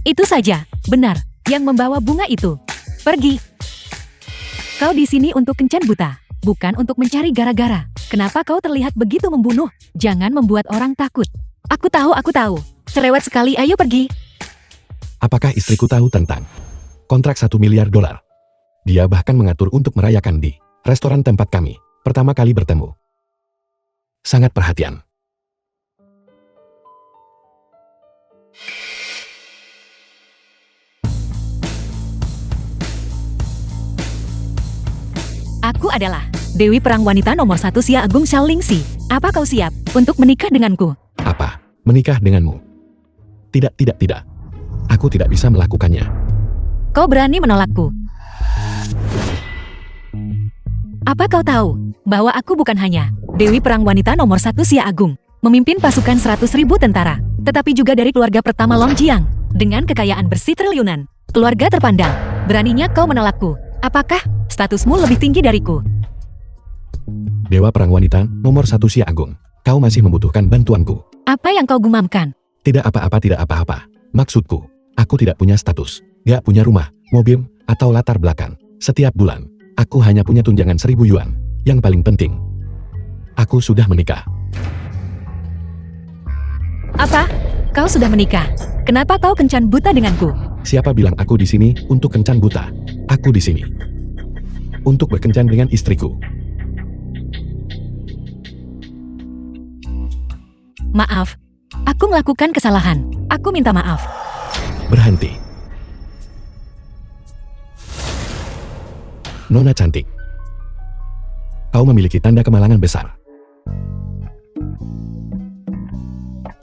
Itu saja, benar, yang membawa bunga itu. Pergi. Kau di sini untuk kencan buta, bukan untuk mencari gara-gara. Kenapa kau terlihat begitu membunuh? Jangan membuat orang takut. Aku tahu. Cerewet sekali, ayo pergi. Apakah istriku tahu tentang kontrak $1 miliar? Dia bahkan mengatur untuk merayakan di restoran tempat kami pertama kali bertemu. Sangat perhatian. Aku adalah Dewi Perang Wanita nomor 1 Xia Agung Xiaolingxi. Apa kau siap untuk menikah denganku? Apa? Menikah denganmu? Tidak. Aku tidak bisa melakukannya. Kau berani menolakku? Apa kau tahu bahwa aku bukan hanya Dewi Perang Wanita nomor 1 Xia Agung, memimpin pasukan 100.000 tentara, tetapi juga dari keluarga pertama Longjiang, dengan kekayaan bersih triliunan, keluarga terpandang. Beraninya kau menolakku? Apakah statusmu lebih tinggi dariku? Dewa Perang Wanita nomor 1 Xia Agung, kau masih membutuhkan bantuanku. Apa yang kau gumamkan? Tidak apa-apa. Maksudku, aku tidak punya status, gak punya rumah, mobil, atau latar belakang. Setiap bulan, aku hanya punya tunjangan 1.000 yuan. Yang paling penting, aku sudah menikah. Apa? Kau sudah menikah? Kenapa kau kencan buta denganku? Siapa bilang aku di sini untuk kencan buta? Aku di sini untuk berkencan dengan istriku. Maaf, aku melakukan kesalahan. Aku minta maaf. Berhenti. Nona cantik. Kau memiliki tanda kemalangan besar.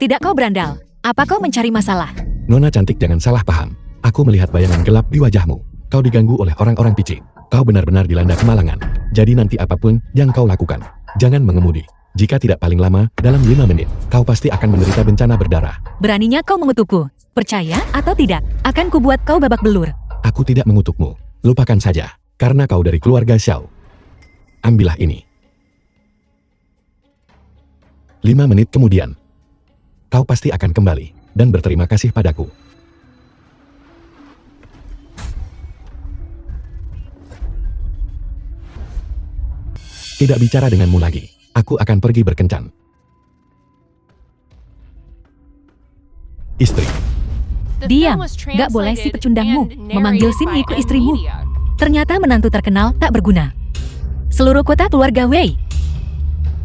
Tidak, kau berandal. Apa kau mencari masalah? Nona cantik, jangan salah paham. Aku melihat bayangan gelap di wajahmu. Kau diganggu oleh orang-orang picik. Kau benar-benar dilanda kemalangan. Jadi nanti apapun yang kau lakukan, jangan mengemudi. Jika tidak paling lama, dalam 5 menit, kau pasti akan menderita bencana berdarah. Beraninya kau mengutukku. Percaya atau tidak, akan kubuat kau babak belur. Aku tidak mengutukmu. Lupakan saja, karena kau dari keluarga Xiao. Ambillah ini. 5 menit kemudian, kau pasti akan kembali dan berterima kasih padaku. Tidak bicara denganmu lagi. Aku akan pergi berkencan. Istri. Diam, gak boleh si pecundangmu memanggil Xin Yi ku istrimu. Ternyata menantu terkenal tak berguna. Seluruh kota keluarga Wei.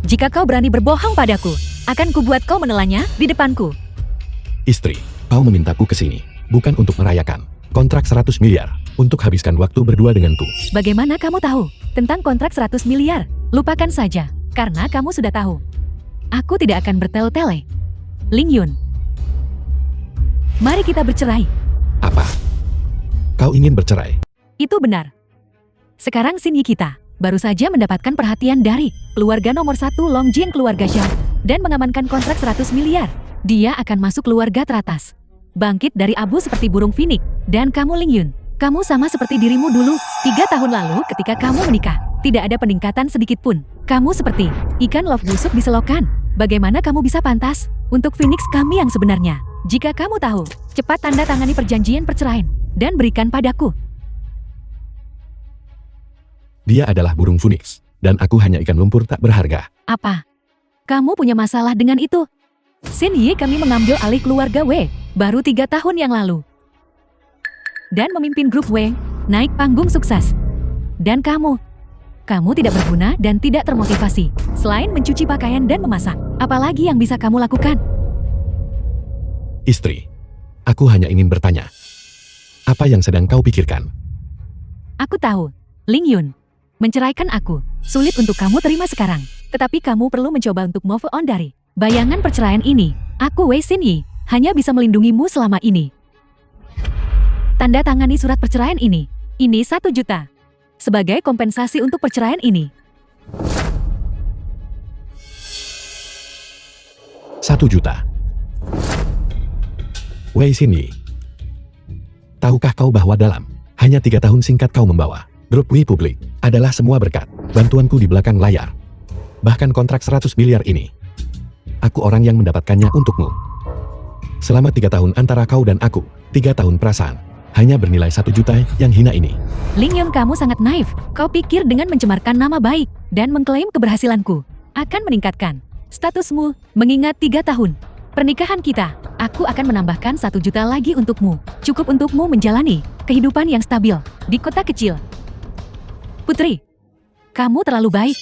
Jika kau berani berbohong padaku, akan kubuat kau menelannya di depanku. Istri, kau memintaku ke sini, bukan untuk merayakan kontrak 100 miliar, untuk habiskan waktu berdua denganku. Bagaimana kamu tahu tentang kontrak 100 miliar? Lupakan saja, karena kamu sudah tahu. Aku tidak akan bertele-tele. Ling Yun, mari kita bercerai. Apa? Kau ingin bercerai? Itu benar. Sekarang Xin Yi kita baru saja mendapatkan perhatian dari keluarga nomor 1 Longjing keluarga Xiao dan mengamankan kontrak 100 miliar. Dia akan masuk keluarga teratas. Bangkit dari abu seperti burung finik. Dan kamu Ling Yun, kamu sama seperti dirimu dulu 3 tahun lalu ketika kamu menikah. Tidak ada peningkatan sedikit pun. Kamu seperti ikan love busuk di selokan. Bagaimana kamu bisa pantas untuk Phoenix kami yang sebenarnya? Jika kamu tahu, cepat tanda tangani perjanjian perceraian dan berikan padaku. Dia adalah burung Phoenix, dan aku hanya ikan lumpur tak berharga. Apa? Kamu punya masalah dengan itu? Xin Yi kami mengambil alih keluarga Wei baru 3 tahun yang lalu. Dan memimpin grup Wei naik panggung sukses. Dan kamu tidak berguna dan tidak termotivasi. Selain mencuci pakaian dan memasak, apalagi yang bisa kamu lakukan? Istri, aku hanya ingin bertanya. Apa yang sedang kau pikirkan? Aku tahu, Ling Yun. Menceraikan aku, sulit untuk kamu terima sekarang. Tetapi kamu perlu mencoba untuk move on dari bayangan perceraian ini. Aku Wei Xin Yi, hanya bisa melindungimu selama ini. Tanda tangani surat perceraian ini. Ini 1 juta. Sebagai kompensasi untuk perceraian ini. 1 juta. Wei Xin Yi, tahukah kau bahwa dalam hanya 3 tahun singkat kau membawa grup Wei publik adalah semua berkat bantuanku di belakang layar. Bahkan kontrak 100 miliar ini, aku orang yang mendapatkannya untukmu. Selama 3 tahun antara kau dan aku, 3 tahun perasaan, hanya bernilai 1 juta yang hina ini. Lingyun, kamu sangat naif. Kau pikir dengan mencemarkan nama baik dan mengklaim keberhasilanku akan meningkatkan statusmu, mengingat 3 tahun pernikahan kita, aku akan menambahkan 1 juta lagi untukmu. Cukup untukmu menjalani kehidupan yang stabil di kota kecil. Putri, kamu terlalu baik.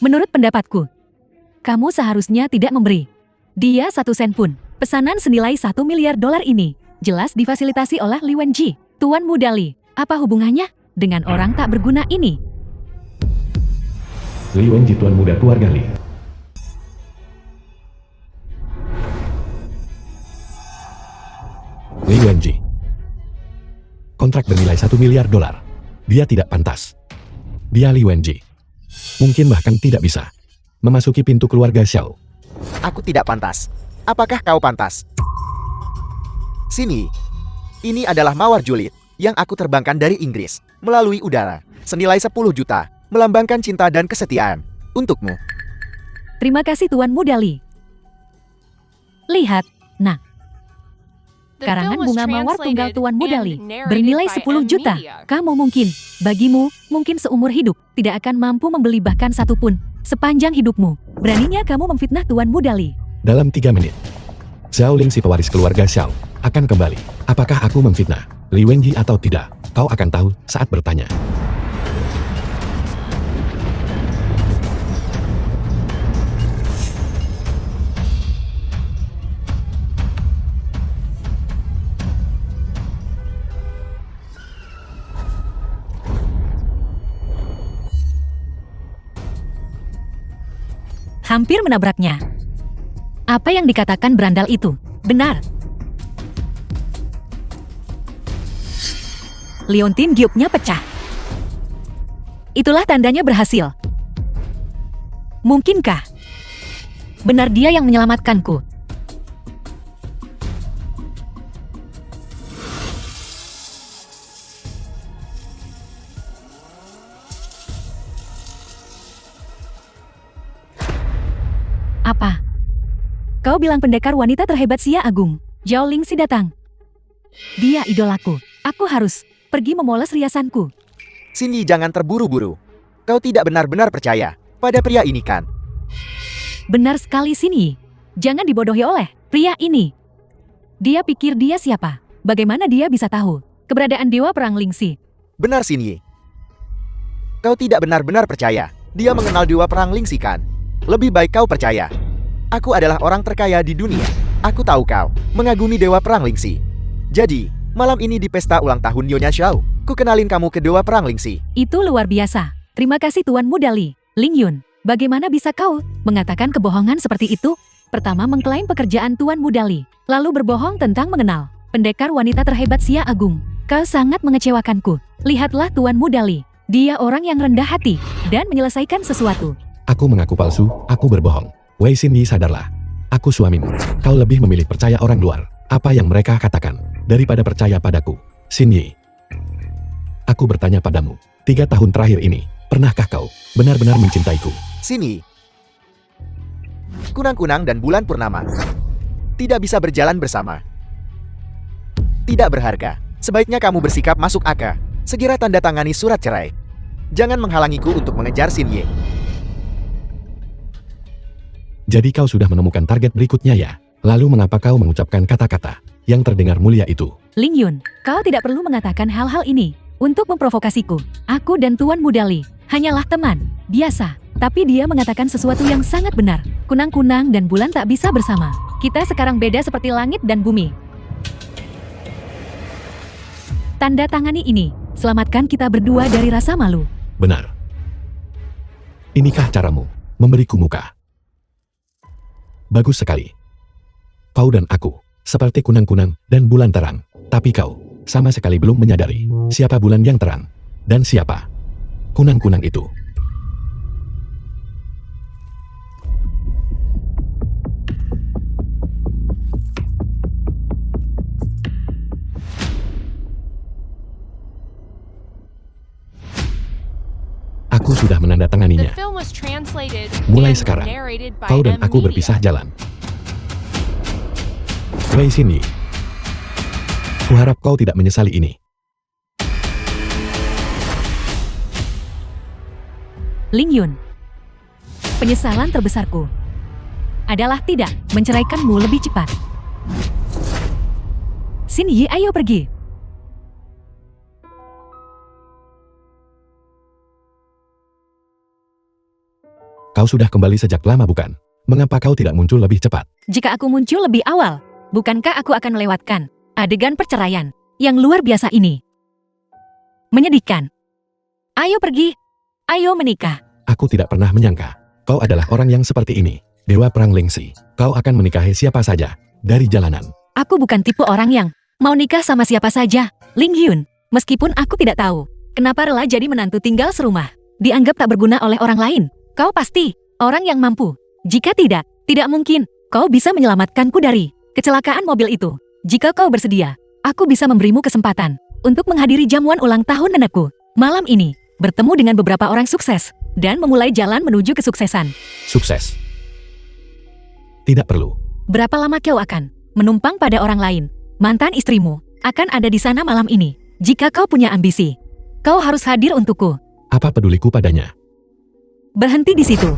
Menurut pendapatku, kamu seharusnya tidak memberi dia 1 sen pun. Pesanan senilai $1 miliar ini jelas difasilitasi oleh Li Wenji, Tuan Muda Li. Apa hubungannya dengan orang tak berguna ini? Li Wenji, Tuan Muda keluarga Li. Li Wenji. Kontrak bernilai $1 miliar. Dia tidak pantas. Dia Li Wenji. Mungkin bahkan tidak bisa memasuki pintu keluarga Xiao. Aku tidak pantas. Apakah kau pantas? Sini. Ini adalah mawar julid yang aku terbangkan dari Inggris melalui udara. Senilai 10 juta. Melambangkan cinta dan kesetiaan. Untukmu. Terima kasih Tuan Muda Li. Lihat, nah. Karangan bunga mawar tunggal Tuan Muda Li bernilai 10 juta. Kamu bagimu, mungkin seumur hidup, tidak akan mampu membeli bahkan 1 pun sepanjang hidupmu. Beraninya kamu memfitnah Tuan Muda Li. Dalam 3 menit, Xiao Ling, si pewaris keluarga Xiao, akan kembali. Apakah aku memfitnah Li Wenji atau tidak? Kau akan tahu saat bertanya. Hampir menabraknya. Apa yang dikatakan berandal itu benar. Leontin gioknya pecah. Itulah tandanya berhasil. Mungkinkah benar dia yang menyelamatkanku? Apa? Kau bilang pendekar wanita terhebat Xia Agung, Zhao Lingxi datang. Dia idolaku. Aku harus pergi memoles riasanku. Sini, jangan terburu-buru. Kau tidak benar-benar percaya pada pria ini kan? Benar sekali, Sini. Jangan dibodohi oleh pria ini. Dia pikir dia siapa? Bagaimana dia bisa tahu keberadaan Dewa Perang Lingxi? Benar, Sini. Kau tidak benar-benar percaya dia mengenal Dewa Perang Lingxi kan? Lebih baik kau percaya. Aku adalah orang terkaya di dunia. Aku tahu kau mengagumi Dewa Perang Lingxi. Jadi, malam ini di pesta ulang tahun Nyonya Xiao, ku kenalin kamu ke Dewa Perang Lingxi. Itu luar biasa. Terima kasih Tuan Muda Li. Lingyun, bagaimana bisa kau mengatakan kebohongan seperti itu? Pertama mengklaim pekerjaan Tuan Muda Li, lalu berbohong tentang mengenal pendekar wanita terhebat Xia Agung. Kau sangat mengecewakanku. Lihatlah Tuan Muda Li. Dia orang yang rendah hati dan menyelesaikan sesuatu. Aku mengaku palsu, aku berbohong. Wei Xinyi, sadarlah. Aku suamimu. Kau lebih memilih percaya orang luar, apa yang mereka katakan, daripada percaya padaku. Xinyi, aku bertanya padamu, 3 tahun terakhir ini, pernahkah kau benar-benar mencintaiku? Sini. Kunang-kunang dan bulan purnama tidak bisa berjalan bersama. Tidak berharga. Sebaiknya kamu bersikap masuk akal. Segera tanda tangani surat cerai. Jangan menghalangiku untuk mengejar Xinyi. Jadi kau sudah menemukan target berikutnya ya? Lalu mengapa kau mengucapkan kata-kata yang terdengar mulia itu? Lingyun, kau tidak perlu mengatakan hal-hal ini untuk memprovokasiku. Aku dan Tuan Muda Li hanyalah teman biasa, tapi dia mengatakan sesuatu yang sangat benar. Kunang-kunang dan bulan tak bisa bersama. Kita sekarang beda seperti langit dan bumi. Tanda tangani ini, selamatkan kita berdua dari rasa malu. Benar. Inikah caramu memberiku muka? Bagus sekali. Kau dan aku, seperti kunang-kunang dan bulan terang. Tapi kau, sama sekali belum menyadari, siapa bulan yang terang, dan siapa kunang-kunang itu. Aku sudah menandatanganinya. Mulai sekarang, kau dan aku berpisah jalan. Wei Xin Yi. Kuharap kau tidak menyesali ini. Ling Yun. Penyesalan terbesarku adalah tidak menceraikanmu lebih cepat. Xin Yi, ayo pergi. Kau sudah kembali sejak lama bukan? Mengapa kau tidak muncul lebih cepat? Jika aku muncul lebih awal, bukankah aku akan melewatkan adegan perceraian yang luar biasa ini? Menyedihkan. Ayo pergi. Ayo menikah. Aku tidak pernah menyangka kau adalah orang yang seperti ini. Dewa Perang Lingxi. Kau akan menikahi siapa saja dari jalanan. Aku bukan tipe orang yang mau nikah sama siapa saja, Ling Yun. Meskipun aku tidak tahu kenapa rela jadi menantu tinggal serumah, dianggap tak berguna oleh orang lain. Kau pasti orang yang mampu. Jika tidak mungkin kau bisa menyelamatkanku dari kecelakaan mobil itu. Jika kau bersedia, aku bisa memberimu kesempatan untuk menghadiri jamuan ulang tahun nenekku malam ini, bertemu dengan beberapa orang sukses, dan memulai jalan menuju kesuksesan. Sukses. Tidak perlu. Berapa lama kau akan menumpang pada orang lain? Mantan istrimu akan ada di sana malam ini. Jika kau punya ambisi, kau harus hadir untukku. Apa peduliku padanya? Berhenti di situ.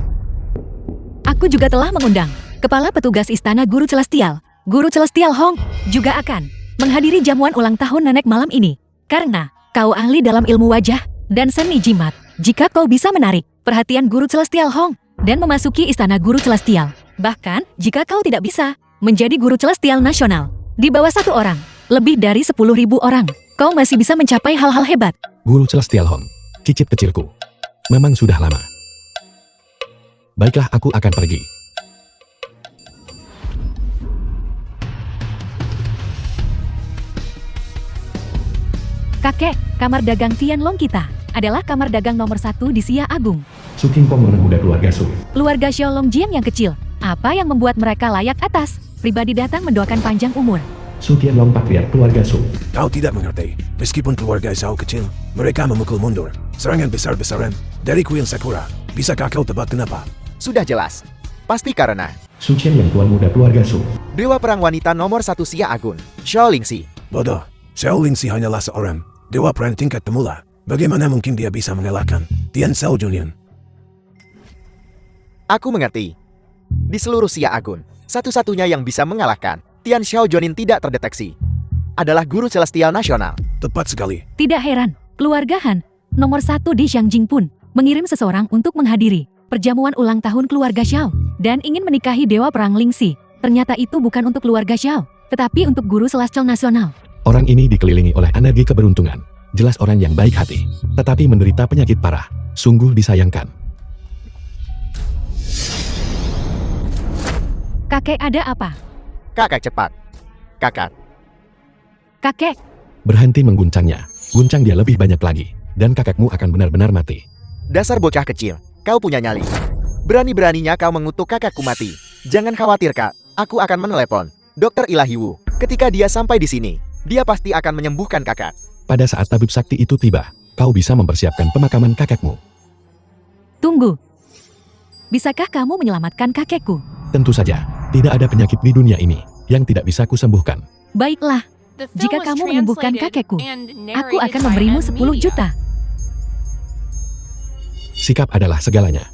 Aku juga telah mengundang Kepala Petugas Istana Guru Celestial. Guru Celestial Hong juga akan menghadiri jamuan ulang tahun nenek malam ini. Karena kau ahli dalam ilmu wajah dan seni jimat. Jika kau bisa menarik perhatian Guru Celestial Hong dan memasuki Istana Guru Celestial. Bahkan jika kau tidak bisa menjadi Guru Celestial Nasional di bawah 1 orang, lebih dari 10.000 orang, kau masih bisa mencapai hal-hal hebat. Guru Celestial Hong, cicit kecilku. Memang sudah lama. Baiklah, aku akan pergi. Kakek, kamar dagang Tianlong kita adalah kamar dagang nomor 1 di Xia Agung. Su Qingpong muda keluarga Su. Keluarga Xiaolong Jian yang kecil. Apa yang membuat mereka layak atas? Pribadi datang mendoakan panjang umur. Su Tianlong patriark keluarga Su. Kau tidak mengerti. Meskipun keluarga Zhao kecil, mereka memukul mundur serangan besar-besaran dari kuil Sakura. Bisakah kau tebak kenapa? Sudah jelas. Pasti karena Su Chen yang tuan muda keluarga Su. Dewa Perang Wanita nomor 1 Xia Agun, Xiao Lingxi. Bodoh. Xiao Lingxi hanyalah seorang dewa perang tingkat pemula. Bagaimana mungkin dia bisa mengalahkan Tian Xiao Julian? Aku mengerti. Di seluruh Xia Agun, satu-satunya yang bisa mengalahkan Tian Xiao Junin tidak terdeteksi adalah Guru Celestial Nasional. Tepat sekali. Tidak heran, keluarga Han nomor 1 di Xiangjing pun mengirim seseorang untuk menghadiri perjamuan ulang tahun keluarga Xiao dan ingin menikahi Dewa Perang Lingxi. Ternyata itu bukan untuk keluarga Xiao, tetapi untuk Guru Celestial Nasional. Orang ini dikelilingi oleh energi keberuntungan. Jelas orang yang baik hati, tetapi menderita penyakit parah. Sungguh disayangkan. Kakek, ada apa? Kakak cepat. Kakak. Kakek, Berhenti mengguncangnya. Guncang dia lebih banyak lagi, dan kakakmu akan benar-benar mati. Dasar bocah kecil. Kau punya nyali. Berani-beraninya kau mengutuk kakakku mati. Jangan khawatir, Kak. Aku akan menelepon Dr. Ilahi Wu. Ketika dia sampai di sini, dia pasti akan menyembuhkan kakak. Pada saat tabib sakti itu tiba, kau bisa mempersiapkan pemakaman kakekmu. tunggu. Bisakah kamu menyelamatkan kakekku? Tentu saja, tidak ada penyakit di dunia ini yang tidak bisa kusembuhkan. Baiklah, jika kamu menyembuhkan kakekku, aku akan memberimu 10 juta. Sikap adalah segalanya.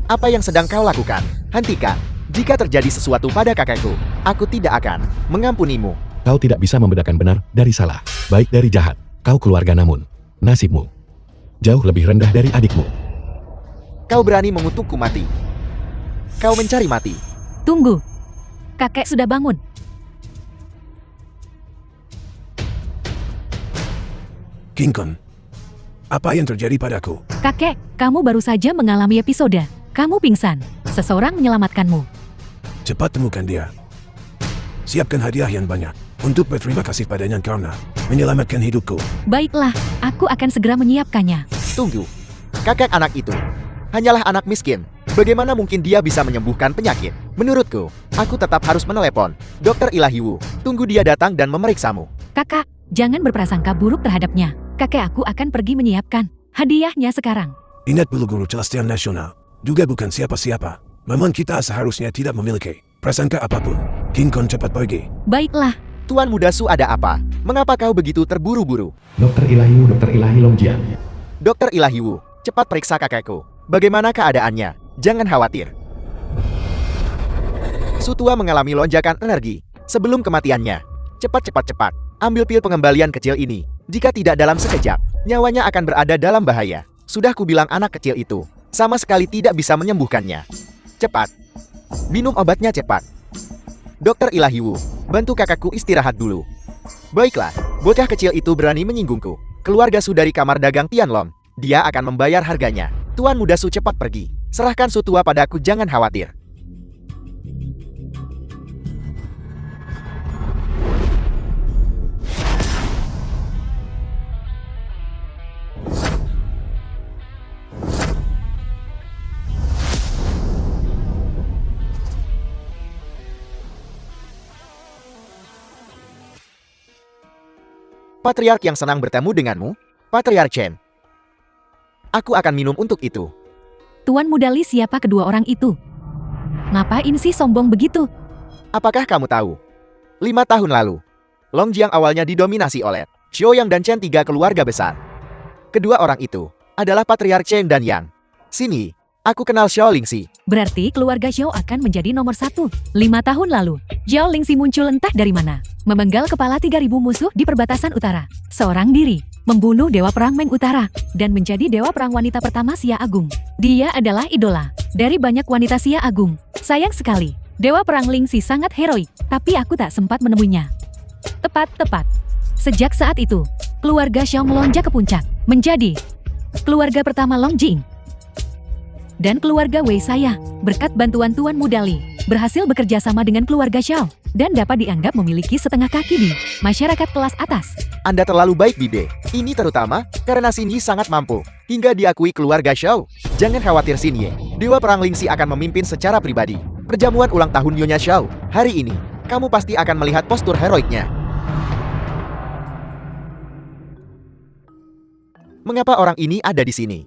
Apa yang sedang kau lakukan? Hentikan. Jika terjadi sesuatu pada kakekku, aku tidak akan mengampunimu. Kau tidak bisa membedakan benar dari salah, baik dari jahat. Kau keluarga namun, nasibmu jauh lebih rendah dari adikmu. Kau berani mengutukku mati. Kau mencari mati. Tunggu. Kakek sudah bangun. King Kun, apa yang terjadi padaku? Kakek, kamu baru saja mengalami episode. Kamu pingsan. Seseorang menyelamatkanmu. Cepat temukan dia. Siapkan hadiah yang banyak untuk berterima kasih padanya karena menyelamatkan hidupku. Baiklah, aku akan segera menyiapkannya. Tunggu. Kakek anak itu hanyalah anak miskin. Bagaimana mungkin dia bisa menyembuhkan penyakit? Menurutku, aku tetap harus menelepon Dr. Ilahi Wu. Tunggu dia datang dan memeriksamu. Kakak, Jangan berprasangka buruk terhadapnya. Kakek aku akan pergi menyiapkan hadiahnya sekarang. Ingat dulu guru celestial nasional. Juga bukan siapa-siapa. Memang kita seharusnya tidak memiliki prasangka apapun. King Kong cepat pergi. Baiklah, Tuan Muda Su, ada apa? Mengapa kau begitu terburu-buru? Dokter Ilahi Wu, Dokter Ilahi Longjiang. Dokter Ilahi Wu, cepat periksa kakekku. Bagaimana keadaannya? Jangan khawatir. Su tua mengalami lonjakan energi sebelum kematiannya. Cepat, ambil pil pengembalian kecil ini. Jika tidak dalam sekejap, nyawanya akan berada dalam bahaya. Sudah kubilang anak kecil itu sama sekali tidak bisa menyembuhkannya. Cepat, minum obatnya cepat. Dokter Ilahi Wu, bantu kakakku istirahat dulu. Baiklah, bocah kecil itu berani menyinggungku. Keluarga Su dari kamar dagang Tianlong. Dia akan membayar harganya. Tuan Muda Su, cepat pergi. Serahkan Su tua padaku, jangan khawatir. Patriark yang senang bertemu denganmu, Patriark Chen. Aku akan minum untuk itu. Tuan Muda Li, siapa kedua orang itu? Ngapain sih sombong begitu? Apakah kamu tahu? 5 tahun lalu, Longjiang awalnya didominasi oleh Xiaoyang dan Chen, 3 keluarga besar. Kedua orang itu adalah Patriark Chen dan Yang. Sini, aku kenal Xiao Lingxi. Berarti keluarga Xiao akan menjadi nomor 1. 5 tahun lalu, Xiao Lingxi muncul entah dari mana. Memenggal kepala 3.000 musuh di perbatasan utara. Seorang diri, membunuh Dewa Perang Meng Utara, dan menjadi Dewa Perang wanita pertama Xia Agung. Dia adalah idola dari banyak wanita Xia Agung. Sayang sekali, Dewa Perang Lingxi sangat heroik, tapi aku tak sempat menemuinya. Tepat. Sejak saat itu, keluarga Xiao melonjak ke puncak, menjadi keluarga pertama Longjing. Dan keluarga Wei saya, berkat bantuan Tuan Muda Li, berhasil bekerja sama dengan keluarga Xiao, dan dapat dianggap memiliki setengah kaki di masyarakat kelas atas. Anda terlalu baik, Bibe. Ini terutama karena Xinyi sangat mampu, hingga diakui keluarga Xiao. Jangan khawatir, Xinyi. Dewa Perang Lingxi akan memimpin secara pribadi perjamuan ulang tahun Nyonya Xiao. Hari ini, kamu pasti akan melihat postur heroiknya. Mengapa orang ini ada di sini?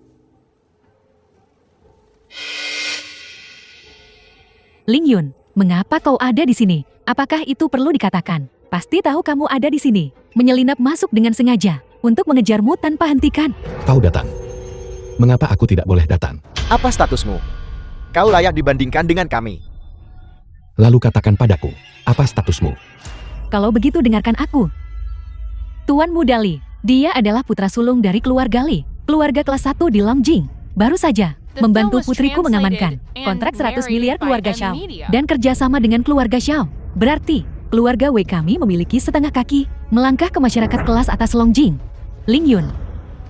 Ling Yun, mengapa kau ada di sini? Apakah itu perlu dikatakan? Pasti tahu kamu ada di sini, menyelinap masuk dengan sengaja untuk mengejarmu tanpa hentikan. Kau datang. Mengapa aku tidak boleh datang? Apa statusmu? Kau layak dibandingkan dengan kami. Lalu katakan padaku, apa statusmu? Kalau begitu dengarkan aku. Tuan Muda Li, dia adalah putra sulung dari keluarga Li, keluarga kelas 1 di Longjing. Baru saja membantu putriku mengamankan kontrak 100 miliar keluarga Xiao dan kerjasama dengan keluarga Xiao. Berarti, keluarga Wei kami memiliki setengah kaki melangkah ke masyarakat kelas atas Longjing. Ling Yun,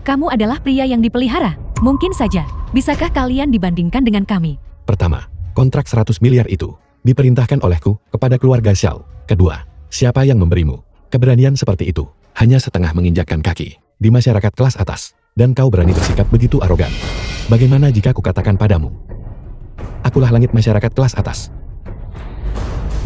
kamu adalah pria yang dipelihara. Mungkin saja, bisakah kalian dibandingkan dengan kami? Pertama, kontrak 100 miliar itu diperintahkan olehku kepada keluarga Xiao. Kedua, siapa yang memberimu keberanian seperti itu? Hanya setengah menginjakkan kaki di masyarakat kelas atas, dan kau berani bersikap begitu arogan. Bagaimana jika kukatakan padamu, akulah langit masyarakat kelas atas?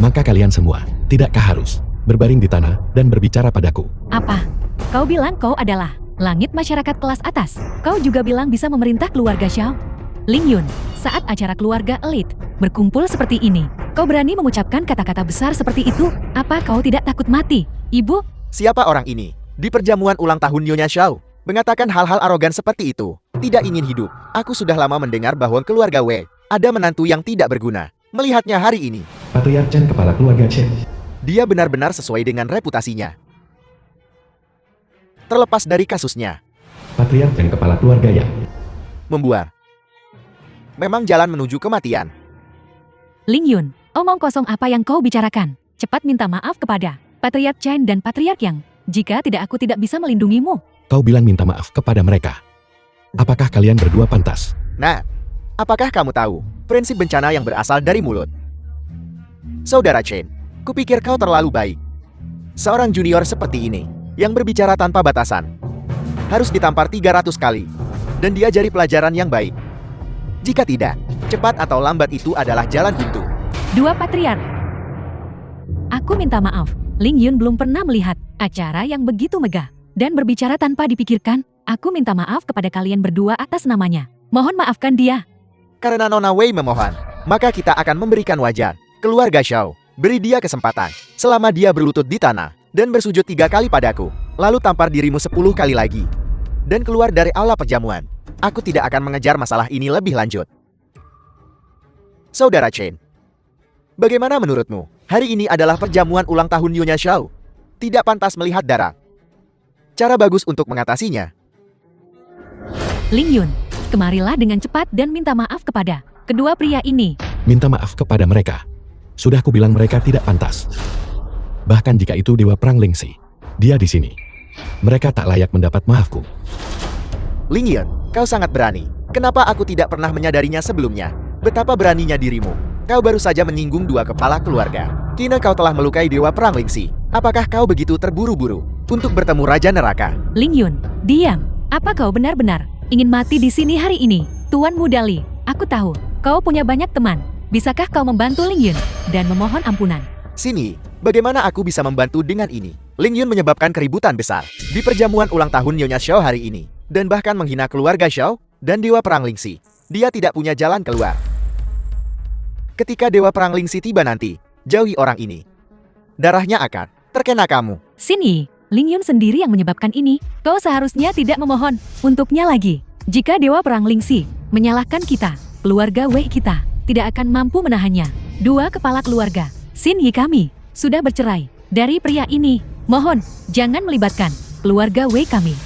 Maka kalian semua, tidakkah harus berbaring di tanah dan berbicara padaku? Apa? Kau bilang kau adalah langit masyarakat kelas atas. Kau juga bilang bisa memerintah keluarga Xiao. Ling Yun, saat acara keluarga elit berkumpul seperti ini, kau berani mengucapkan kata-kata besar seperti itu? Apa kau tidak takut mati, Ibu? Siapa orang ini? Di perjamuan ulang tahun Nyonya Xiao, mengatakan hal-hal arogan seperti itu. Tidak ingin hidup. Aku sudah lama mendengar bahwa keluarga Wei ada menantu yang tidak berguna. Melihatnya hari ini, Patriark Chen, kepala keluarga Chen. dia benar-benar sesuai dengan reputasinya. Terlepas dari kasusnya, Patriark Chen, kepala keluarga Yang. membuat memang jalan menuju kematian. Ling Yun, omong kosong apa yang kau bicarakan? Cepat minta maaf kepada Patriark Chen dan Patriark Yang. Jika tidak, aku tidak bisa melindungimu. Kau bilang minta maaf kepada mereka. Apakah kalian berdua pantas? Nah, apakah kamu tahu prinsip bencana yang berasal dari mulut? Saudara Chen, kupikir kau terlalu baik. Seorang junior seperti ini, yang berbicara tanpa batasan, harus ditampar 300 kali, dan diajari pelajaran yang baik. Jika tidak, cepat atau lambat itu adalah jalan buntu. Dua Patriark. Aku minta maaf. Ling Yun belum pernah melihat acara yang begitu megah. Dan berbicara tanpa dipikirkan, aku minta maaf kepada kalian berdua atas namanya. Mohon maafkan dia. Karena Nona Wei memohon, maka kita akan memberikan wajar. Keluarga Xiao, beri dia kesempatan. Selama dia berlutut di tanah, dan bersujud 3 kali padaku, lalu tampar dirimu 10 kali lagi. Dan keluar dari aula perjamuan. Aku tidak akan mengejar masalah ini lebih lanjut. Saudara Chen, bagaimana menurutmu? Hari ini adalah perjamuan ulang tahun Nyonya Xiao. Tidak pantas melihat darah. Cara bagus untuk mengatasinya. Ling Yun, kemarilah dengan cepat dan minta maaf kepada kedua pria ini. Minta maaf kepada mereka. Sudah kubilang mereka tidak pantas. Bahkan jika itu Dewa Perang Lingxi, dia di sini. Mereka tak layak mendapat maafku. Ling Yun, kau sangat berani. Kenapa aku tidak pernah menyadarinya sebelumnya? Betapa beraninya dirimu. Kau baru saja menyinggung 2 kepala keluarga. Kini kau telah melukai Dewa Perang Lingxi. Apakah kau begitu terburu-buru untuk bertemu Raja Neraka? Ling Yun, diam. Apa kau benar-benar ingin mati di sini hari ini? Tuan Muda Li, aku tahu kau punya banyak teman. Bisakah kau membantu Ling Yun dan memohon ampunan? Sini, bagaimana aku bisa membantu dengan ini? Ling Yun menyebabkan keributan besar di perjamuan ulang tahun Nyonya Xiao hari ini. Dan bahkan menghina keluarga Xiao dan Dewa Perang Lingxi. Dia tidak punya jalan keluar. Ketika Dewa Perang Lingxi tiba nanti, jauhi orang ini. Darahnya akan terkena kamu. Sini, Ling Yun sendiri yang menyebabkan ini. Kau seharusnya tidak memohon untuknya lagi. Jika Dewa Perang Lingxi menyalahkan kita, keluarga Wei kita tidak akan mampu menahannya. 2 kepala keluarga, Xin Yi kami, sudah bercerai dari pria ini. Mohon, jangan melibatkan keluarga Wei kami.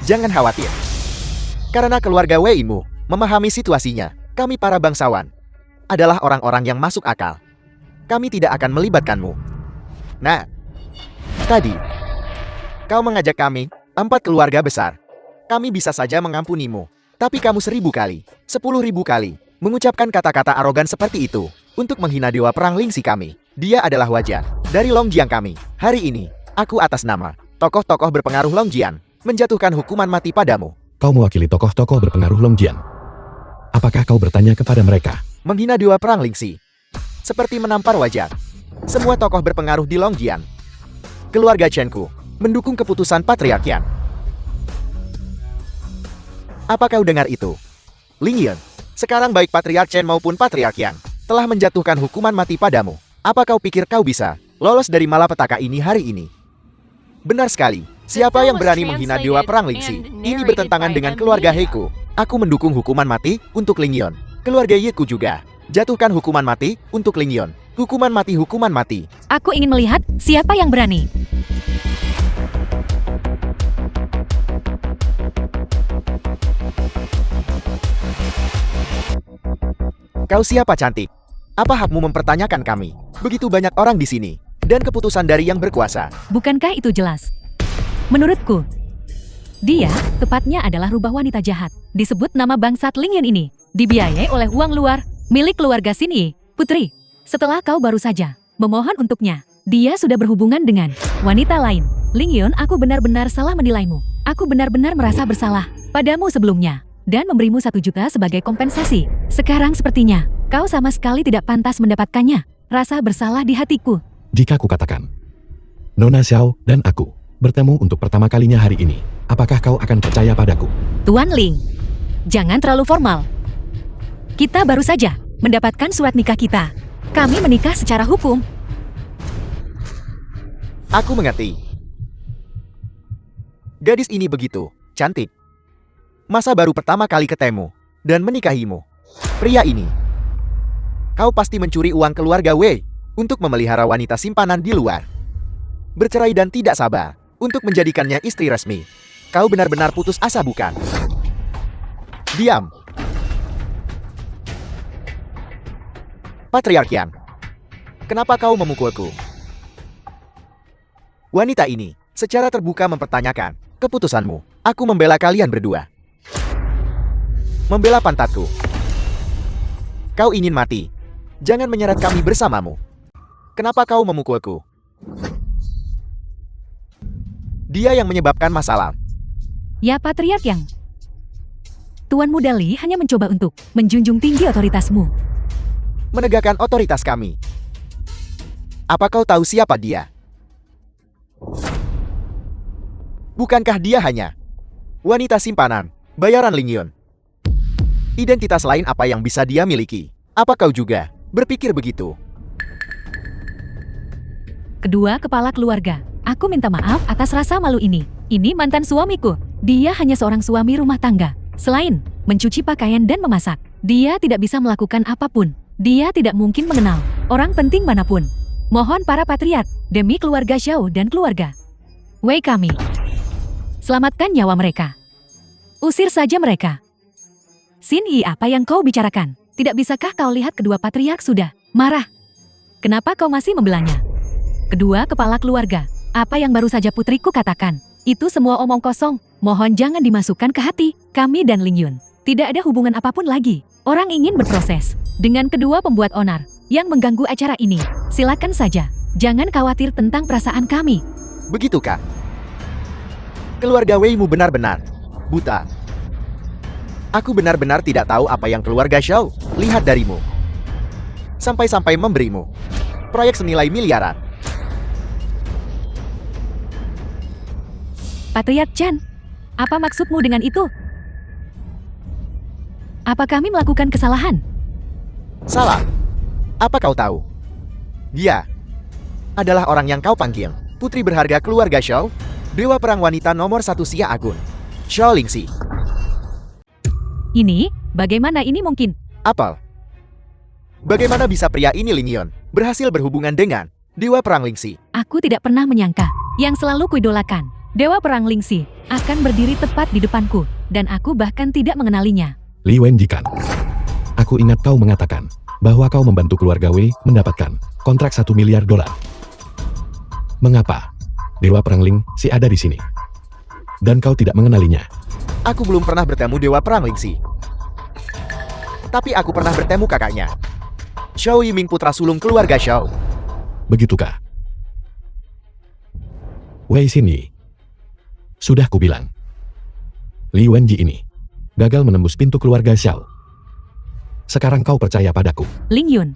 Jangan khawatir. Karena keluarga Wei-mu memahami situasinya. Kami para bangsawan adalah orang-orang yang masuk akal. Kami tidak akan melibatkanmu. Nah, tadi kau mengajak kami, 4 keluarga besar. Kami bisa saja mengampunimu. Tapi kamu 1000 kali, 10.000 kali mengucapkan kata-kata arogan seperti itu untuk menghina Dewa Perang Lingxi kami. Dia adalah wajar dari Longjiang kami. Hari ini, aku atas nama tokoh-tokoh berpengaruh Longjiang menjatuhkan hukuman mati padamu. Kau mewakili tokoh-tokoh berpengaruh Longjiang. Apakah kau bertanya kepada mereka? Menghina Dewa Perang Lingxi seperti menampar wajar. Semua tokoh berpengaruh di Longjiang, keluarga Chenku, mendukung keputusan Patriark Yan. Apa kau dengar itu? Ling Yun, sekarang baik Patriark Chen maupun Patriark Yan telah menjatuhkan hukuman mati padamu. Apa kau pikir kau bisa lolos dari malapetaka ini hari ini? Benar sekali. Siapa yang berani menghina Dewa Perang Lingxi? Ini bertentangan dengan keluarga Heiku. Aku mendukung hukuman mati untuk Ling Yun. Keluarga Yeku juga. Jatuhkan hukuman mati untuk Ling Yun. Hukuman mati, hukuman mati. Aku ingin melihat siapa yang berani. Kau siapa cantik? Apa hakmu mempertanyakan kami? Begitu banyak orang di sini. Dan keputusan dari yang berkuasa. Bukankah itu jelas? Menurutku, dia tepatnya adalah rubah wanita jahat. Disebut nama bangsat Ling Yun ini. Dibiayai oleh uang luar, milik keluarga Xin Yi. Putri, setelah kau baru saja memohon untuknya, dia sudah berhubungan dengan wanita lain. Ling Yun, aku benar-benar salah menilaimu. Aku benar-benar merasa bersalah padamu sebelumnya. Dan memberimu 1 juta sebagai kompensasi. Sekarang sepertinya, kau sama sekali tidak pantas mendapatkannya. Rasa bersalah di hatiku. Jika ku katakan, Nona Xiao dan aku bertemu untuk pertama kalinya hari ini, apakah kau akan percaya padaku? Tuan Ling, jangan terlalu formal. Kita baru saja mendapatkan surat nikah kita. Kami menikah secara hukum. Aku mengerti. Gadis ini begitu cantik. Masa baru pertama kali ketemu dan menikahimu. Pria ini, kau pasti mencuri uang keluarga Wei untuk memelihara wanita simpanan di luar. Bercerai dan tidak sabar untuk menjadikannya istri resmi. Kau benar-benar putus asa, bukan? Diam. Patriark Yan, kenapa kau memukulku? Wanita ini secara terbuka mempertanyakan keputusanmu. Aku membela kalian berdua. Membela pantatku. Kau ingin mati. Jangan menyeret kami bersamamu. Kenapa kau memukulku? Dia yang menyebabkan masalah. Ya Patriark Yang. Tuan Muda Li hanya mencoba untuk menjunjung tinggi otoritasmu. Menegakkan otoritas kami. Apa kau tahu siapa dia? Bukankah dia hanya wanita simpanan, bayaran Ling Yun? Identitas lain apa yang bisa dia miliki? Apa kau juga berpikir begitu? Kedua kepala keluarga, aku minta maaf atas rasa malu ini. Ini mantan suamiku. Dia hanya seorang suami rumah tangga. Selain mencuci pakaian dan memasak, dia tidak bisa melakukan apapun. Dia tidak mungkin mengenal orang penting manapun. Mohon para patriark, demi keluarga Xiao dan keluarga Wei kami, selamatkan nyawa mereka. Usir saja mereka. Xin Yi, apa yang kau bicarakan? Tidak bisakah kau lihat kedua patriark sudah marah? Kenapa kau masih membelanya? Kedua kepala keluarga, apa yang baru saja putriku katakan? Itu semua omong kosong. Mohon jangan dimasukkan ke hati. Kami dan Ling Yun tidak ada hubungan apapun lagi. Orang ingin berproses dengan kedua pembuat onar yang mengganggu acara ini. Silakan saja. Jangan khawatir tentang perasaan kami. Begitu kah? Keluarga Weimu benar-benar buta. Aku benar-benar tidak tahu apa yang keluarga Xiao lihat darimu. Sampai-sampai memberimu proyek senilai miliaran. Patriark Chan, apa maksudmu dengan itu? Apa kami melakukan kesalahan? Salah. Apa kau tahu? Dia adalah orang yang kau panggil putri berharga keluarga Xiao, dewa perang wanita nomor 1 Xia Agun, Xiao Lingxi. Ini, bagaimana ini mungkin? Apel. Bagaimana bisa pria ini Ling Yun berhasil berhubungan dengan dewa perang Lingxi? Aku tidak pernah menyangka yang selalu kuidolakan, dewa perang Lingxi, akan berdiri tepat di depanku, dan aku bahkan tidak mengenalinya. Li Wen Jikan. Aku ingat kau mengatakan bahwa kau membantu keluarga Wei mendapatkan kontrak 1 miliar dolar. Mengapa dewa perang Ling si ada di sini? Dan kau tidak mengenalinya? Aku belum pernah bertemu dewa perang Lingxi. Tapi aku pernah bertemu kakaknya, Xiao Yiming, putra sulung keluarga Xiao. Begitukah? Wei Xin. Sudah kubilang. Li Wenji ini gagal menembus pintu keluarga Xiao. Sekarang kau percaya padaku. Ling Yun,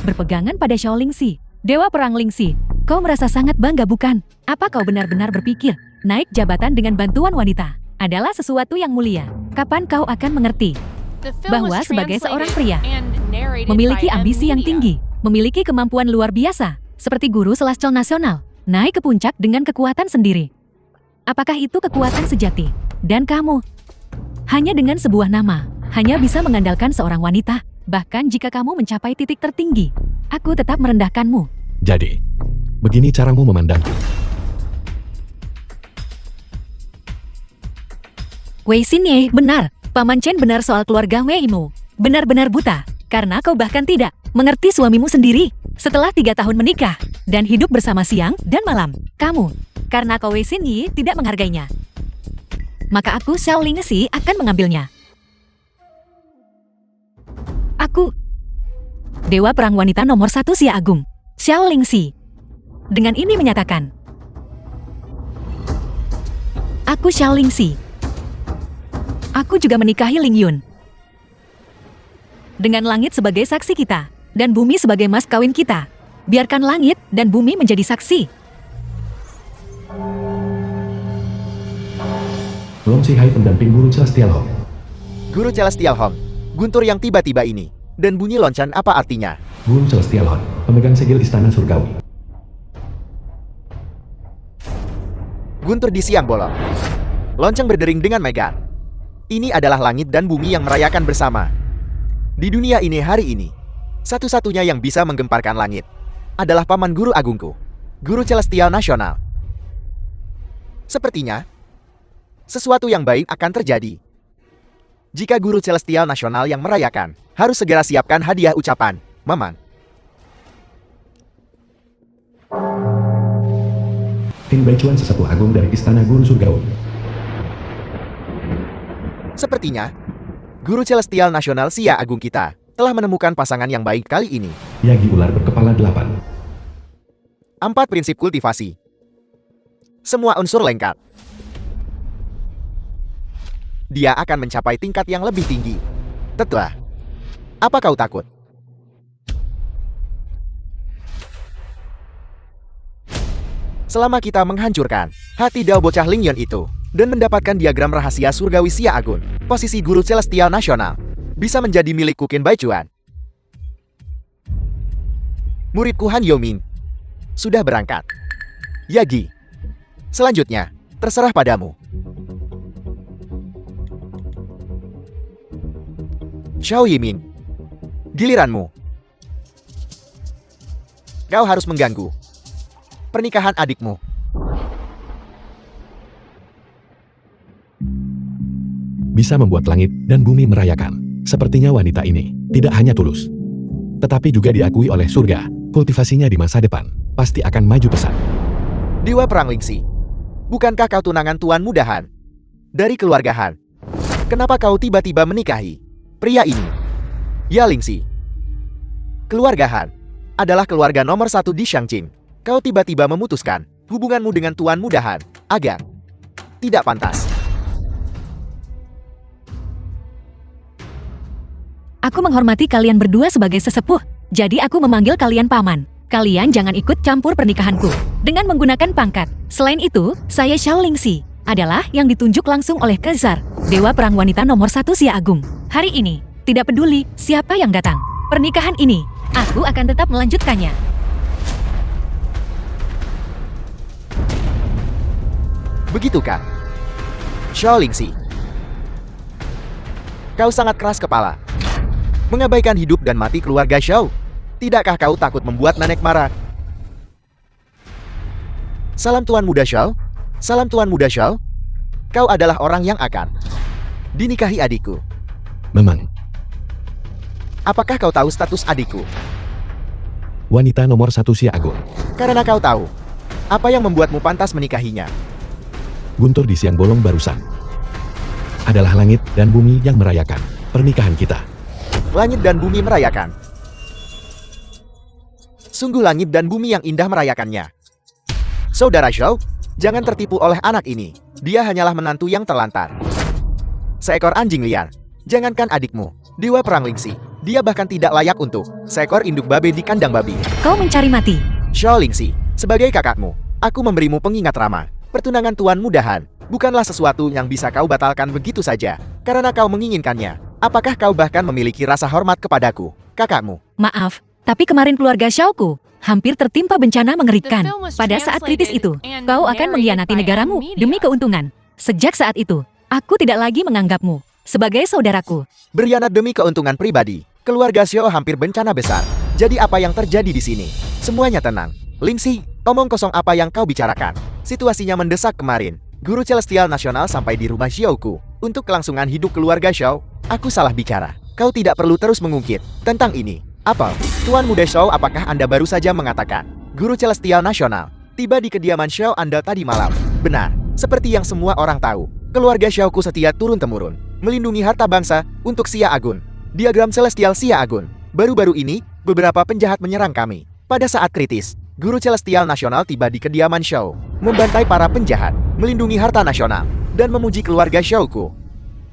berpegangan pada Xiao Lingxi, dewa perang Lingxi, kau merasa sangat bangga bukan? Apa kau benar-benar berpikir naik jabatan dengan bantuan wanita adalah sesuatu yang mulia? Kapan kau akan mengerti bahwa sebagai seorang pria memiliki ambisi yang tinggi, memiliki kemampuan luar biasa, seperti guru Celestial Nasional, naik ke puncak dengan kekuatan sendiri? Apakah itu kekuatan sejati? Dan kamu hanya dengan sebuah nama, hanya bisa mengandalkan seorang wanita. Bahkan jika kamu mencapai titik tertinggi, aku tetap merendahkanmu. Jadi, begini caramu memandangku. Wei Xinye, benar. Paman Chen benar soal keluarga Weimu. Benar-benar buta, karena kau bahkan tidak mengerti suamimu sendiri. Setelah 3 tahun menikah, dan hidup bersama siang dan malam, kamu, karena kau Wei Xinye tidak menghargainya, maka aku Xiao Lingxi akan mengambilnya. Aku, dewa perang wanita nomor 1 Xia Agung, Xiao Lingxi, dengan ini menyatakan, aku Xiao Lingxi. Aku juga menikahi Ling Yun. Dengan langit sebagai saksi kita, dan bumi sebagai mas kawin kita. Biarkan langit dan bumi menjadi saksi. Long Si Hai, pendamping guru Celestial Hong. Guru Celestial Hong, guntur yang tiba-tiba ini, dan bunyi loncan apa artinya? Guru Celestial Hong, pemegang segel istana surgawi. Guntur di siang bolong. Lonceng berdering dengan megah. Ini adalah langit dan bumi yang merayakan bersama. Di dunia ini hari ini, satu-satunya yang bisa menggemparkan langit adalah paman guru agungku, Guru Celestial Nasional. Sepertinya, sesuatu yang baik akan terjadi. Jika Guru Celestial Nasional yang merayakan, harus segera siapkan hadiah ucapan, Mamang. Tin Baichuan, sesepuh agung dari istana guru surgawi. Sepertinya, Guru Celestial Nasional Xia Agung kita telah menemukan pasangan yang baik kali ini. Yagi ular berkepala 8. 4 prinsip kultivasi. Semua unsur lengkap. Dia akan mencapai tingkat yang lebih tinggi. Tetap. Apa kau takut? Selama kita menghancurkan hati Dao bocah Lingyon itu, dan mendapatkan diagram rahasia surgawi Xia Agun, posisi guru celestial nasional, bisa menjadi milikku Qin Baichuan. Muridku Han Youming sudah berangkat. Yagi, selanjutnya, terserah padamu. Xiao Yiming, giliranmu. Kau harus mengganggu pernikahan adikmu. Bisa membuat langit dan bumi merayakan. Sepertinya wanita ini tidak hanya tulus, tetapi juga diakui oleh surga. Kultivasinya di masa depan pasti akan maju pesat. Dewa Perang Lingxi, bukankah kau tunangan Tuan Muda Han? Dari keluarga Han. Kenapa kau tiba-tiba menikahi pria ini? Ya Lingxi, keluarga Han adalah keluarga nomor 1 di Shangqing. Kau tiba-tiba memutuskan hubunganmu dengan Tuan Muda Han agak tidak pantas. Aku menghormati kalian berdua sebagai sesepuh, jadi aku memanggil kalian paman. Kalian jangan ikut campur pernikahanku dengan menggunakan pangkat. Selain itu, saya Xiao Lingxi adalah yang ditunjuk langsung oleh Kaisar, Dewa Perang Wanita nomor 1 Xia Agung. Hari ini, tidak peduli siapa yang datang. Pernikahan ini, aku akan tetap melanjutkannya. Begitukah? Xiao Lingxi, kau sangat keras kepala, mengabaikan hidup dan mati keluarga Xiao. Tidakkah kau takut membuat Nanek marah? Salam Tuan Muda Xiao. Salam Tuan Muda Xiao. Kau adalah orang yang akan dinikahi adikku. Memang, Apakah kau tahu status adikku? wanita nomor 1 Xia Agung. Karena kau tahu apa yang membuatmu pantas menikahinya. Guntur di siang bolong barusan adalah langit dan bumi yang merayakan pernikahan kita. Langit dan bumi merayakan. Sungguh langit dan bumi yang indah merayakannya. Saudara Xiao, jangan tertipu oleh anak ini. Dia hanyalah menantu yang terlantar. Seekor anjing liar. Jangankan adikmu, Dewa Perang Lingxi, dia bahkan tidak layak untuk seekor induk babi di kandang babi. Kau mencari mati. Xiao Lingxi, sebagai kakakmu, aku memberimu pengingat ramah. Pertunangan Tuan Muda Han bukanlah sesuatu yang bisa kau batalkan begitu saja, karena kau menginginkannya. Apakah kau bahkan memiliki rasa hormat kepadaku, kakakmu? Maaf, tapi kemarin keluarga Xiaoku hampir tertimpa bencana mengerikan. Pada saat kritis itu, kau akan mengkhianati negaramu demi keuntungan. Sejak saat itu, aku tidak lagi menganggapmu sebagai saudaraku. Berkhianat demi keuntungan pribadi, keluarga Xiao hampir bencana besar. Jadi apa yang terjadi di sini? Semuanya tenang. Lingxi, omong kosong apa yang kau bicarakan? Situasinya mendesak kemarin. Guru Celestial Nasional sampai di rumah Xiaoku untuk kelangsungan hidup keluarga Xiao. Aku salah bicara. Kau tidak perlu terus mengungkit tentang ini. Apa? Tuan Muda Xiao, apakah Anda baru saja mengatakan Guru Celestial Nasional tiba di kediaman Xiao Anda tadi malam? Benar. Seperti yang semua orang tahu, keluarga Xiaoku setia turun-temurun melindungi harta bangsa untuk Xia Agun. Diagram Celestial Xia Agun. Baru-baru ini, beberapa penjahat menyerang kami. Pada saat kritis, Guru Celestial Nasional tiba di kediaman Xiao, membantai para penjahat, melindungi harta nasional, dan memuji keluarga Xiaoku.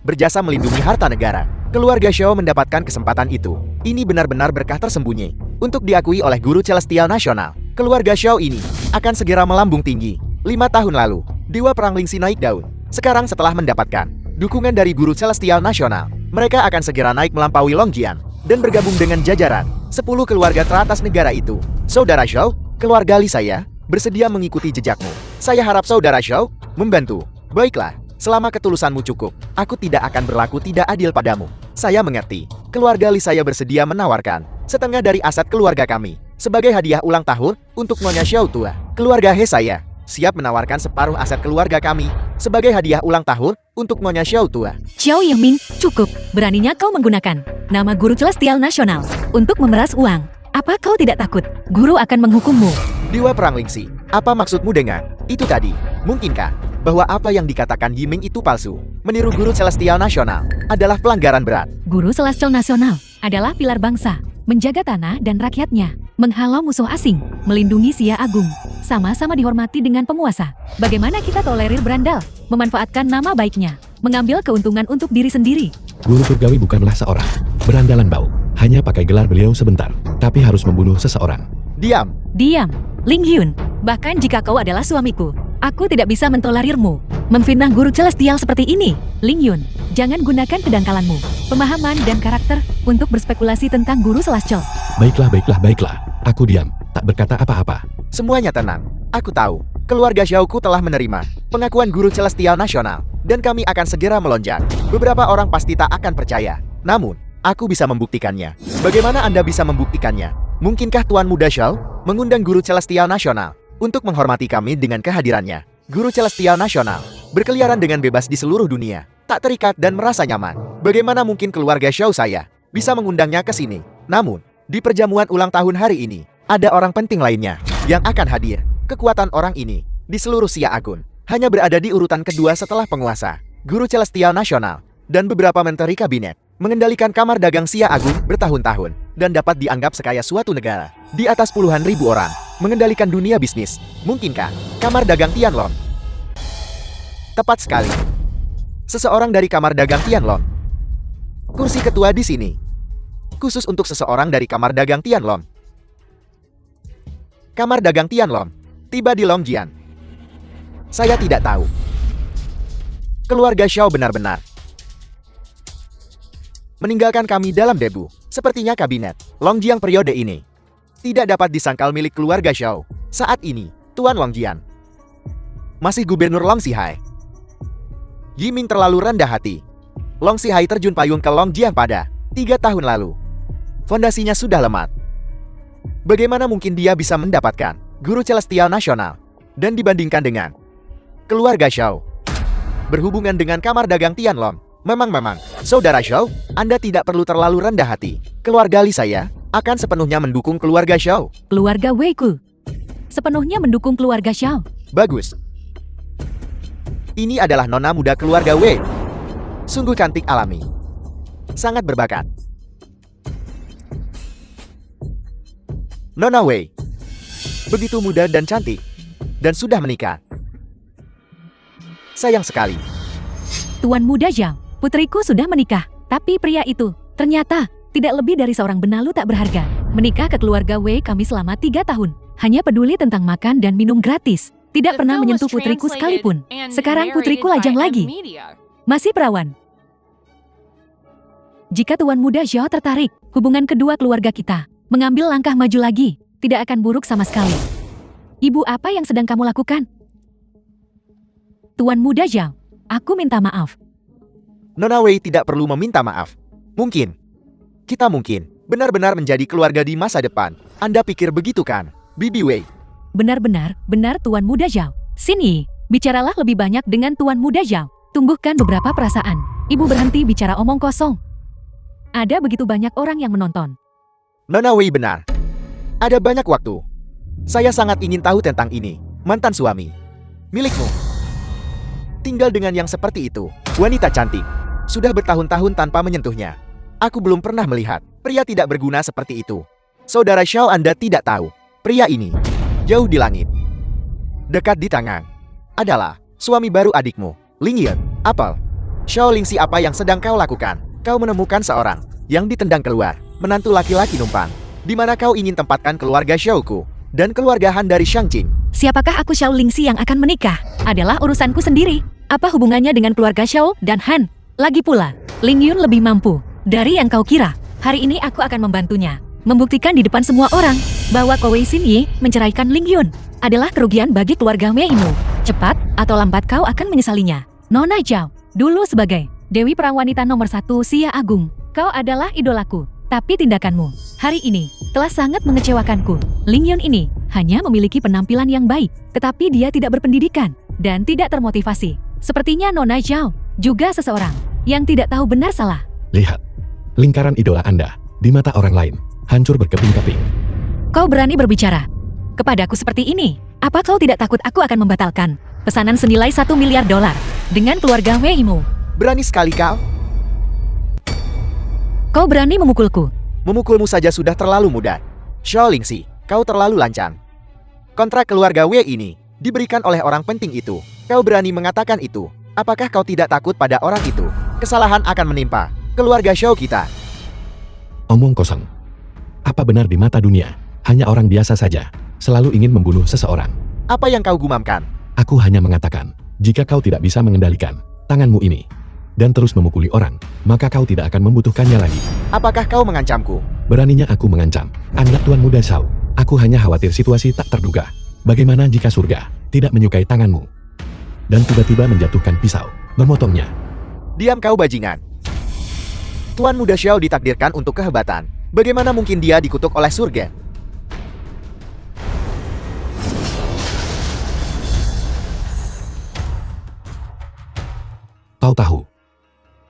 Berjasa melindungi harta negara, keluarga Xiao mendapatkan kesempatan itu. Ini benar-benar berkah tersembunyi. Untuk diakui oleh Guru Celestial Nasional, keluarga Xiao ini akan segera melambung tinggi. 5 tahun lalu, Dewa Perang Lingxi naik daun. Sekarang setelah mendapatkan dukungan dari Guru Celestial Nasional, mereka akan segera naik melampaui Longjian dan bergabung dengan jajaran 10 keluarga teratas negara itu. Saudara Xiao, keluarga Li saya bersedia mengikuti jejakmu. Saya harap Saudara Xiao membantu. Baiklah, selama ketulusanmu cukup, aku tidak akan berlaku tidak adil padamu. Saya mengerti. Keluarga Li saya bersedia menawarkan setengah dari aset keluarga kami sebagai hadiah ulang tahun untuk Nyonya Xiao tua. Keluarga He saya siap menawarkan separuh aset keluarga kami sebagai hadiah ulang tahun untuk Nyonya Xiao tua. Xiao Yiming, cukup. Beraninya kau menggunakan nama Guru Celestial Nasional untuk memeras uang. Apa kau tidak takut Guru akan menghukummu? Dewa Perang Lingxi, apa maksudmu dengan itu tadi? Mungkinkah bahwa apa yang dikatakan Yiming itu palsu? Meniru Guru Celestial Nasional adalah pelanggaran berat. Guru Celestial Nasional adalah pilar bangsa, menjaga tanah dan rakyatnya, menghalau musuh asing, melindungi Xia Agung, sama-sama dihormati dengan penguasa. Bagaimana kita tolerir berandal, memanfaatkan nama baiknya, mengambil keuntungan untuk diri sendiri? Guru surgawi bukanlah seorang berandalan bau. Hanya pakai gelar beliau sebentar, tapi harus membunuh seseorang. Diam. Diam, Ling Hyun. Bahkan jika kau adalah suamiku, Aku tidak bisa mentolerirmu. Memfitnah guru celestial seperti ini. Ling Yun, jangan gunakan kedangkalanmu, pemahaman dan karakter untuk berspekulasi tentang guru celestial. Baiklah. Aku diam, tak berkata apa-apa. Semuanya tenang. Aku tahu, keluarga Xiaoku telah menerima pengakuan guru celestial nasional, dan kami akan segera melonjak. Beberapa orang pasti tak akan percaya. Namun, aku bisa membuktikannya. Bagaimana Anda bisa membuktikannya? Mungkinkah Tuan Muda Xiao mengundang guru celestial nasional untuk menghormati kami dengan kehadirannya? Guru celestial nasional berkeliaran dengan bebas di seluruh dunia, tak terikat dan merasa nyaman. Bagaimana mungkin keluarga Xiao saya bisa mengundangnya ke sini? Namun, di perjamuan ulang tahun hari ini, ada orang penting lainnya yang akan hadir. Kekuatan orang ini di seluruh Xia Agun hanya berada di urutan kedua setelah penguasa, guru celestial nasional, dan beberapa menteri kabinet, mengendalikan kamar dagang Xia Agung bertahun-tahun, dan dapat dianggap sekaya suatu negara. Di atas puluhan ribu orang, mengendalikan dunia bisnis. Mungkinkah kamar dagang Tianlong? Tepat sekali. Seseorang dari kamar dagang Tianlong. Kursi ketua di sini. Khusus untuk seseorang dari kamar dagang Tianlong. Kamar dagang Tianlong tiba di Longjian. Saya tidak tahu. Keluarga Xiao benar-benar meninggalkan kami dalam debu. Sepertinya kabinet Longjiang periode ini tidak dapat disangkal milik keluarga Xiao. Saat ini, Tuan Longjian masih gubernur Long Xihai. Yiming terlalu rendah hati. Long Xihai terjun payung ke Longjiang pada 3 tahun lalu. Fondasinya sudah lemah. Bagaimana mungkin dia bisa mendapatkan guru celestial nasional dan dibandingkan dengan keluarga Xiao berhubungan dengan kamar dagang Tianlong? Memang, saudara Xiao, Anda tidak perlu terlalu rendah hati. Keluarga Li saya akan sepenuhnya mendukung keluarga Xiao. Keluarga Weiku sepenuhnya mendukung keluarga Xiao. Bagus. Ini adalah nona muda keluarga Wei. Sungguh cantik alami. Sangat berbakat. Nona Wei begitu muda dan cantik, dan sudah menikah. Sayang sekali. Tuan Muda Zhao, putriku sudah menikah, tapi pria itu ternyata tidak lebih dari seorang benalu tak berharga. Menikah ke keluarga Wei kami selama 3 tahun, hanya peduli tentang makan dan minum gratis. Tidak pernah menyentuh putriku sekalipun. Sekarang putriku lajang lagi. Masih perawan. Jika Tuan Muda Zhao tertarik, hubungan kedua keluarga kita mengambil langkah maju lagi, tidak akan buruk sama sekali. Ibu, apa yang sedang kamu lakukan? Tuan Muda Zhao, aku minta maaf. Nona Wei tidak perlu meminta maaf. Kita mungkin benar-benar menjadi keluarga di masa depan. Anda pikir begitu kan, Bibi Wei? Benar Tuan Muda Zhao. Sini, bicaralah lebih banyak dengan Tuan Muda Zhao. Tumbuhkan beberapa perasaan. Ibu berhenti bicara omong kosong. Ada begitu banyak orang yang menonton. Nona Wei benar. Ada banyak waktu. Saya sangat ingin tahu tentang ini. Mantan suami milikmu tinggal dengan yang seperti itu. Wanita cantik. Sudah bertahun-tahun tanpa menyentuhnya. Aku belum pernah melihat pria tidak berguna seperti itu. Saudara Xiao, Anda tidak tahu. Pria ini jauh di langit, dekat di tangan, adalah suami baru adikmu, Ling Yun. Apel. Xiao Lingxi, apa yang sedang kau lakukan? Kau menemukan seorang yang ditendang keluar, menantu laki-laki numpang. Di mana kau ingin tempatkan keluarga Xiaoku dan keluarga Han dari Shangqing? Siapakah aku Xiao Lingxi yang akan menikah? Adalah urusanku sendiri. Apa hubungannya dengan keluarga Xiao dan Han? Lagi pula, Ling Yun lebih mampu dari yang kau kira. Hari ini aku akan membantunya membuktikan di depan semua orang bahwa Wei Xinyi menceraikan Ling Yun adalah kerugian bagi keluarga Meimu. Cepat atau lambat kau akan menyesalinya. Nona Zhao, dulu sebagai Dewi Perang Wanita nomor 1 Xia Agung, kau adalah idolaku. Tapi tindakanmu hari ini telah sangat mengecewakanku. Ling Yun ini hanya memiliki penampilan yang baik, tetapi dia tidak berpendidikan dan tidak termotivasi. Sepertinya Nona Zhao juga seseorang yang tidak tahu benar salah. Lihat, lingkaran idola Anda di mata orang lain hancur berkeping-keping. Kau berani berbicara kepadaku seperti ini? Apa kau tidak takut aku akan membatalkan pesanan senilai $1 miliar dengan keluarga Meimu? Berani sekali kau. Kau berani memukulku. Memukulmu saja sudah terlalu mudah. Xiao Lingxi, kau terlalu lancang. Kontrak keluarga Wei ini diberikan oleh orang penting itu. Kau berani mengatakan itu. Apakah kau tidak takut pada orang itu? Kesalahan akan menimpa keluarga Xiao kita. Omong kosong. Apa benar di mata dunia, hanya orang biasa saja selalu ingin membunuh seseorang? Apa yang kau gumamkan? Aku hanya mengatakan, jika kau tidak bisa mengendalikan tanganmu ini dan terus memukuli orang, maka kau tidak akan membutuhkannya lagi. Apakah kau mengancamku? Beraninya aku mengancam. Anak Tuan Muda Shao. Aku hanya khawatir situasi tak terduga. Bagaimana jika surga tidak menyukai tanganmu dan tiba-tiba menjatuhkan pisau, memotongnya? Diam kau bajingan. Tuan Muda Xiao ditakdirkan untuk kehebatan. Bagaimana mungkin dia dikutuk oleh surga? Kau tahu,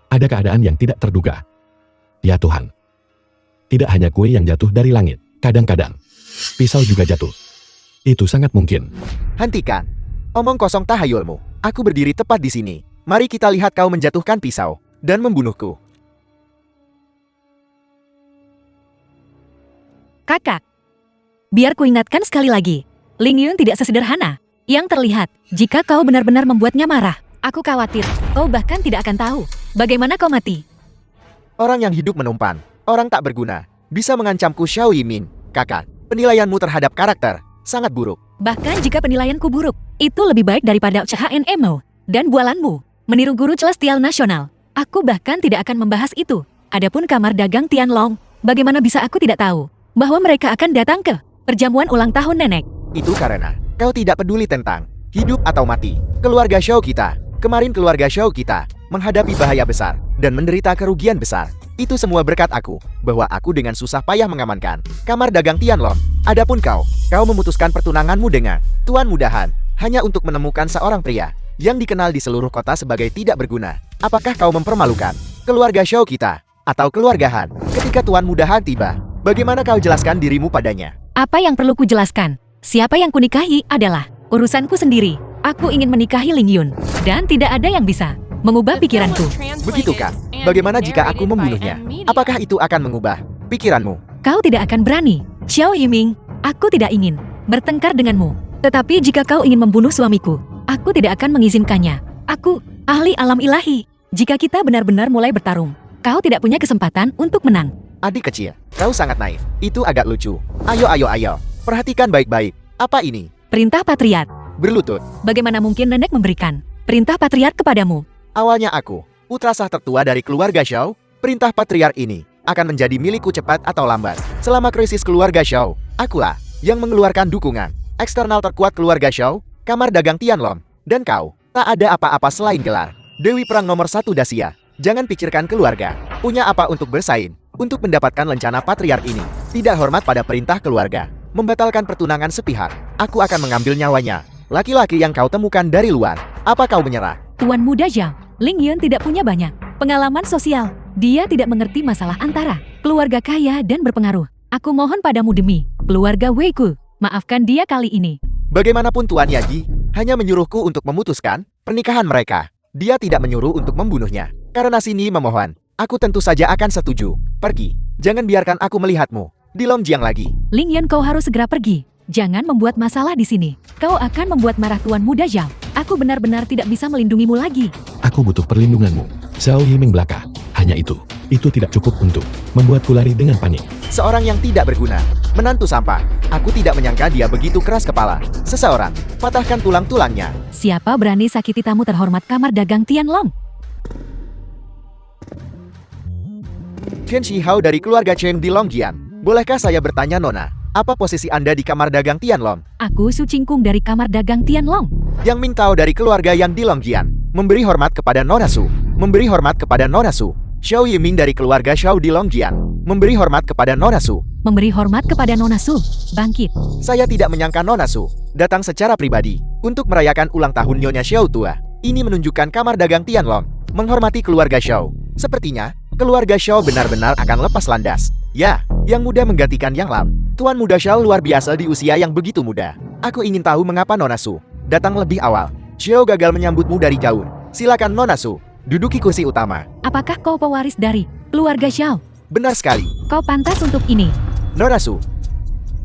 ada keadaan yang tidak terduga. Ya Tuhan. Tidak hanya kue yang jatuh dari langit, kadang-kadang pisau juga jatuh. Itu sangat mungkin. Hentikan. Omong kosong tahayulmu. Aku berdiri tepat di sini. Mari kita lihat kau menjatuhkan pisau dan membunuhku. Kakak, biar kuingatkan sekali lagi. Ling Yun tidak sesederhana yang terlihat. Jika kau benar-benar membuatnya marah, aku khawatir kau bahkan tidak akan tahu bagaimana kau mati. Orang yang hidup menumpan, orang tak berguna, bisa mengancamku Xiao Yimin. Kakak, penilaianmu terhadap karakter sangat buruk. Bahkan jika penilaianku buruk, itu lebih baik daripada CHNMO dan bualanmu meniru guru celestial nasional. Aku bahkan tidak akan membahas itu. Adapun kamar dagang Tianlong, bagaimana bisa aku tidak tahu bahwa mereka akan datang ke perjamuan ulang tahun nenek? Itu karena kau tidak peduli tentang hidup atau mati keluarga Xiao kita. Kemarin keluarga Xiao kita menghadapi bahaya besar dan menderita kerugian besar. Itu semua berkat aku, bahwa aku dengan susah payah mengamankan kamar dagang Tianlong. Adapun kau memutuskan pertunanganmu dengan Tuan Mudahan hanya untuk menemukan seorang pria yang dikenal di seluruh kota sebagai tidak berguna. Apakah kau mempermalukan keluarga Xiao kita atau keluarga Han ketika Tuan Mudahan tiba? Bagaimana kau jelaskan dirimu padanya? Apa yang perlu kujelaskan? Siapa yang kunikahi adalah urusanku sendiri. Aku ingin menikahi Ling Yun, dan tidak ada yang bisa mengubah pikiranku. Begitukan. Bagaimana jika aku membunuhnya? Apakah itu akan mengubah pikiranmu? Kau tidak akan berani. Xiao Yiming, aku tidak ingin bertengkar denganmu. Tetapi jika kau ingin membunuh suamiku, aku tidak akan mengizinkannya. Aku, ahli alam ilahi. Jika kita benar-benar mulai bertarung, kau tidak punya kesempatan untuk menang. Adik kecil, kau sangat naif. Itu agak lucu. Ayo. Perhatikan baik-baik. Apa ini? Perintah Patriark. Berlutut. Bagaimana mungkin nenek memberikan perintah Patriark kepadamu? Awalnya aku, putra sah tertua dari keluarga Xiao. Perintah Patriark ini akan menjadi milikku cepat atau lambat. Selama krisis keluarga Xiao, akulah yang mengeluarkan dukungan eksternal terkuat keluarga Xiao, kamar dagang Tianlong, dan kau. Tak ada apa-apa selain gelar Dewi Perang nomor 1 Dacia. Jangan pikirkan keluarga. Punya apa untuk bersaing? Untuk mendapatkan lencana Patriark ini, tidak hormat pada perintah keluarga, membatalkan pertunangan sepihak, aku akan mengambil nyawanya. Laki-laki yang kau temukan dari luar, apa kau menyerah? Tuan Muda Zhao, Ling Yun tidak punya banyak pengalaman sosial. Dia tidak mengerti masalah antara keluarga kaya dan berpengaruh. Aku mohon padamu demi keluarga Weiku, maafkan dia kali ini. Bagaimanapun Tuan Yagi hanya menyuruhku untuk memutuskan pernikahan mereka. Dia tidak menyuruh untuk membunuhnya. Karena sini memohon, aku tentu saja akan setuju. Pergi, jangan biarkan aku melihatmu di Longjiang lagi. Ling Yun, kau harus segera pergi. Jangan membuat masalah di sini. Kau akan membuat marah Tuan Muda Zhao. Aku benar-benar tidak bisa melindungimu lagi. Aku butuh perlindunganmu. Xiao Yiming belaka. Hanya itu tidak cukup untuk membuatku lari dengan panik. Seorang yang tidak berguna, menantu sampah. Aku tidak menyangka dia begitu keras kepala. Seseorang, patahkan tulang-tulangnya. Siapa berani sakiti tamu terhormat kamar dagang Tianlong? Chen Shihao dari keluarga Cheng di Longjiang. Bolehkah saya bertanya Nona, apa posisi Anda di kamar dagang Tianlong? Aku Su Cingkung dari kamar dagang Tianlong. Yang Ming Tao dari keluarga yang di Longjiang. Memberi hormat kepada Nona Su. Memberi hormat kepada Nona Su. Xiao Yiming dari keluarga Xiao di Longjiang. Memberi hormat kepada Nona Su. Memberi hormat kepada Nona Su. Bangkit. Saya tidak menyangka Nona Su datang secara pribadi untuk merayakan ulang tahun Nyonya Xiao tua. Ini menunjukkan kamar dagang Tianlong menghormati keluarga Xiao. Sepertinya keluarga Xiao benar-benar akan lepas landas. Ya, yang muda menggantikan yang lam. Tuan Muda Xiao luar biasa di usia yang begitu muda. Aku ingin tahu mengapa Nona Su datang lebih awal. Xiao gagal menyambutmu dari jauh. Silakan Nona Su, duduki kursi utama. Apakah kau pewaris dari keluarga Xiao? Benar sekali. Kau pantas untuk ini. Nona Su,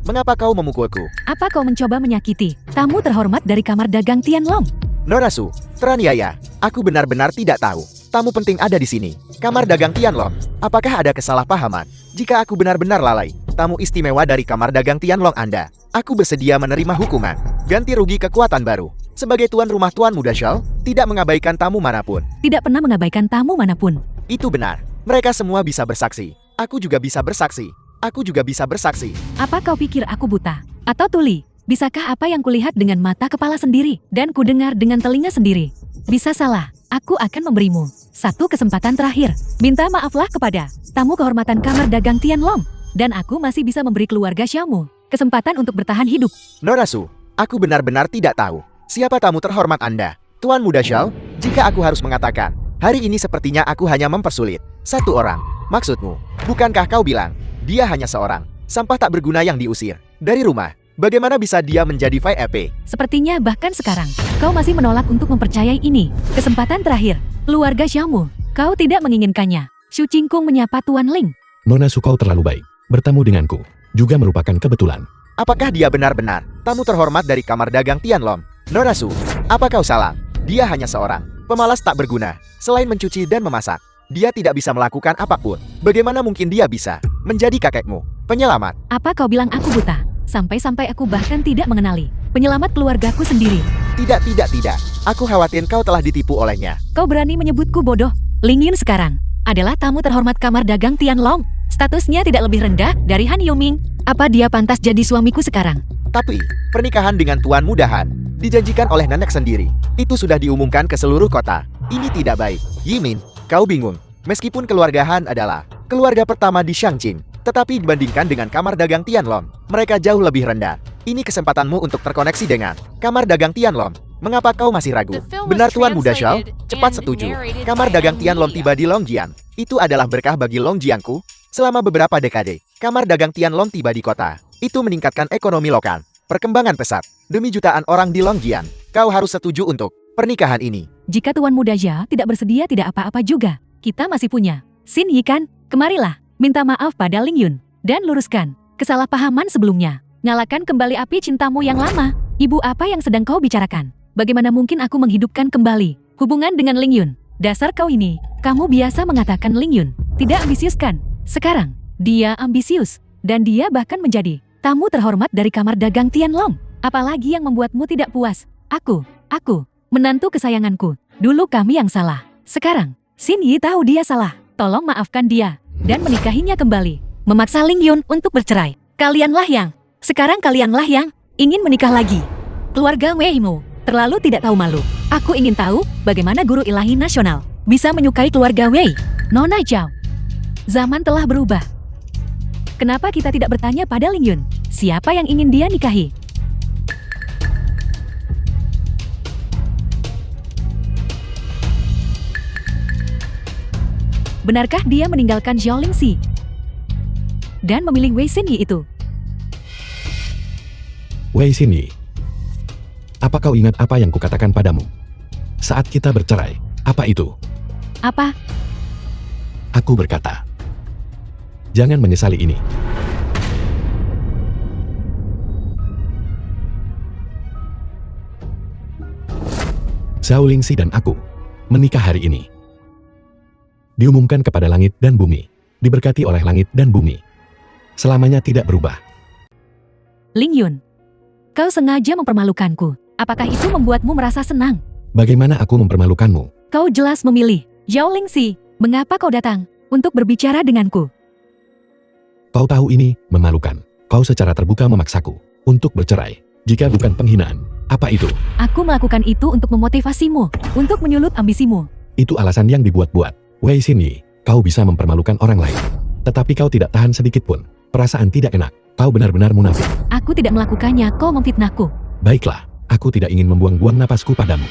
mengapa kau memukulku? Apa kau mencoba menyakiti tamu terhormat dari kamar dagang Tianlong? Nona Su, teraniaya. Aku benar-benar tidak tahu. Tamu penting ada di sini. Kamar dagang Tianlong. Apakah ada kesalahpahaman? Jika aku benar-benar lalai, tamu istimewa dari kamar dagang Tianlong Anda, aku bersedia menerima hukuman. Ganti rugi kekuatan baru. Sebagai tuan rumah Tuan Muda Xiao, tidak mengabaikan tamu manapun. Tidak pernah mengabaikan tamu manapun. Itu benar. Mereka semua bisa bersaksi. Aku juga bisa bersaksi. Aku juga bisa bersaksi. Apa kau pikir aku buta? Atau tuli? Bisakah apa yang kulihat dengan mata kepala sendiri dan kudengar dengan telinga sendiri? Bisa salah. Aku akan memberimu satu kesempatan terakhir. Minta maaflah kepada tamu kehormatan Kamar Dagang Tianlong. Dan aku masih bisa memberi keluarga Xiaomu kesempatan untuk bertahan hidup. Nora Su, aku benar-benar tidak tahu. Siapa tamu terhormat Anda? Tuan Muda Xiao, jika aku harus mengatakan, hari ini sepertinya aku hanya mempersulit. Satu orang. Maksudmu, bukankah kau bilang, dia hanya seorang sampah tak berguna yang diusir dari rumah? Bagaimana bisa dia menjadi VIP? Sepertinya bahkan sekarang, kau masih menolak untuk mempercayai ini. Kesempatan terakhir, keluarga Xiaomu, kau tidak menginginkannya. Xu Qingkung menyapa Tuan Ling. Nona Su, kau terlalu baik. Bertemu denganku juga merupakan kebetulan. Apakah dia benar-benar tamu terhormat dari Kamar Dagang Tianlong? Nora Su, apa kau salah? Dia hanya seorang pemalas tak berguna. Selain mencuci dan memasak, dia tidak bisa melakukan apapun. Bagaimana mungkin dia bisa menjadi kakekmu, penyelamat? Apa kau bilang aku buta? Sampai-sampai aku bahkan tidak mengenali penyelamat keluargaku sendiri. Tidak. Aku khawatir kau telah ditipu olehnya. Kau berani menyebutku bodoh? Ling Yun sekarang adalah tamu terhormat Kamar Dagang Tianlong. Statusnya tidak lebih rendah dari Han Yuming. Apa dia pantas jadi suamiku sekarang? Tapi, pernikahan dengan Tuan Muda Han dijanjikan oleh nenek sendiri. Itu sudah diumumkan ke seluruh kota. Ini tidak baik. Yimin, kau bingung. Meskipun keluarga Han adalah keluarga pertama di Shangqing, tetapi dibandingkan dengan Kamar Dagang Tianlong, mereka jauh lebih rendah. Ini kesempatanmu untuk terkoneksi dengan Kamar Dagang Tianlong. Mengapa kau masih ragu? Benar Tuan Muda Xiao? Cepat setuju. Kamar Dagang Tianlong tiba di Longjiang. Itu adalah berkah bagi Longjiangku. Selama beberapa dekade, Kamar Dagang Tianlong tiba di kota. Itu meningkatkan ekonomi lokal. Perkembangan pesat. Demi jutaan orang di Longjiang, kau harus setuju untuk pernikahan ini. Jika Tuan Muda Jia tidak bersedia, tidak apa-apa juga. Kita masih punya Xin Yi kan? Kemarilah, minta maaf pada Ling Yun dan luruskan kesalahpahaman sebelumnya. Nyalakan kembali api cintamu yang lama. Ibu, apa yang sedang kau bicarakan? Bagaimana mungkin aku menghidupkan kembali hubungan dengan Ling Yun? Dasar kau ini, kamu biasa mengatakan Ling Yun tidak ambisius kan? Sekarang, dia ambisius. Dan dia bahkan menjadi tamu terhormat dari Kamar Dagang Tianlong. Apalagi yang membuatmu tidak puas? Aku, menantu kesayanganku. Dulu kami yang salah. Sekarang, Xin Yi tahu dia salah. Tolong maafkan dia dan menikahinya kembali. Memaksa Ling Yun untuk bercerai. Sekarang kalianlah yang ingin menikah lagi. Keluarga Weimu terlalu tidak tahu malu. Aku ingin tahu bagaimana guru ilahi nasional bisa menyukai keluarga Wei. Nona Zhao. Zaman telah berubah. Kenapa kita tidak bertanya pada Ling Yun? Siapa yang ingin dia nikahi? Benarkah dia meninggalkan Zhao Lingxi dan memilih Wei Xinyi itu? Wei Xinyi, apa kau ingat apa yang kukatakan padamu saat kita bercerai? Apa itu? Apa? Aku berkata, jangan menyesali ini. Zhao Lingxi dan aku menikah hari ini. Diumumkan kepada langit dan bumi, diberkati oleh langit dan bumi. Selamanya tidak berubah. Ling Yun, kau sengaja mempermalukanku. Apakah itu membuatmu merasa senang? Bagaimana aku mempermalukanmu? Kau jelas memilih Zhao Lingxi. Mengapa kau datang untuk berbicara denganku? Kau tahu ini memalukan. Kau secara terbuka memaksaku untuk bercerai. Jika bukan penghinaan, apa itu? Aku melakukan itu untuk memotivasimu, untuk menyulut ambisimu. Itu alasan yang dibuat-buat. Wei Xinyi, kau bisa mempermalukan orang lain. Tetapi kau tidak tahan sedikit pun. Perasaan tidak enak. Kau benar-benar munafik. Aku tidak melakukannya, kau memfitnahku. Baiklah, aku tidak ingin membuang-buang napasku padamu.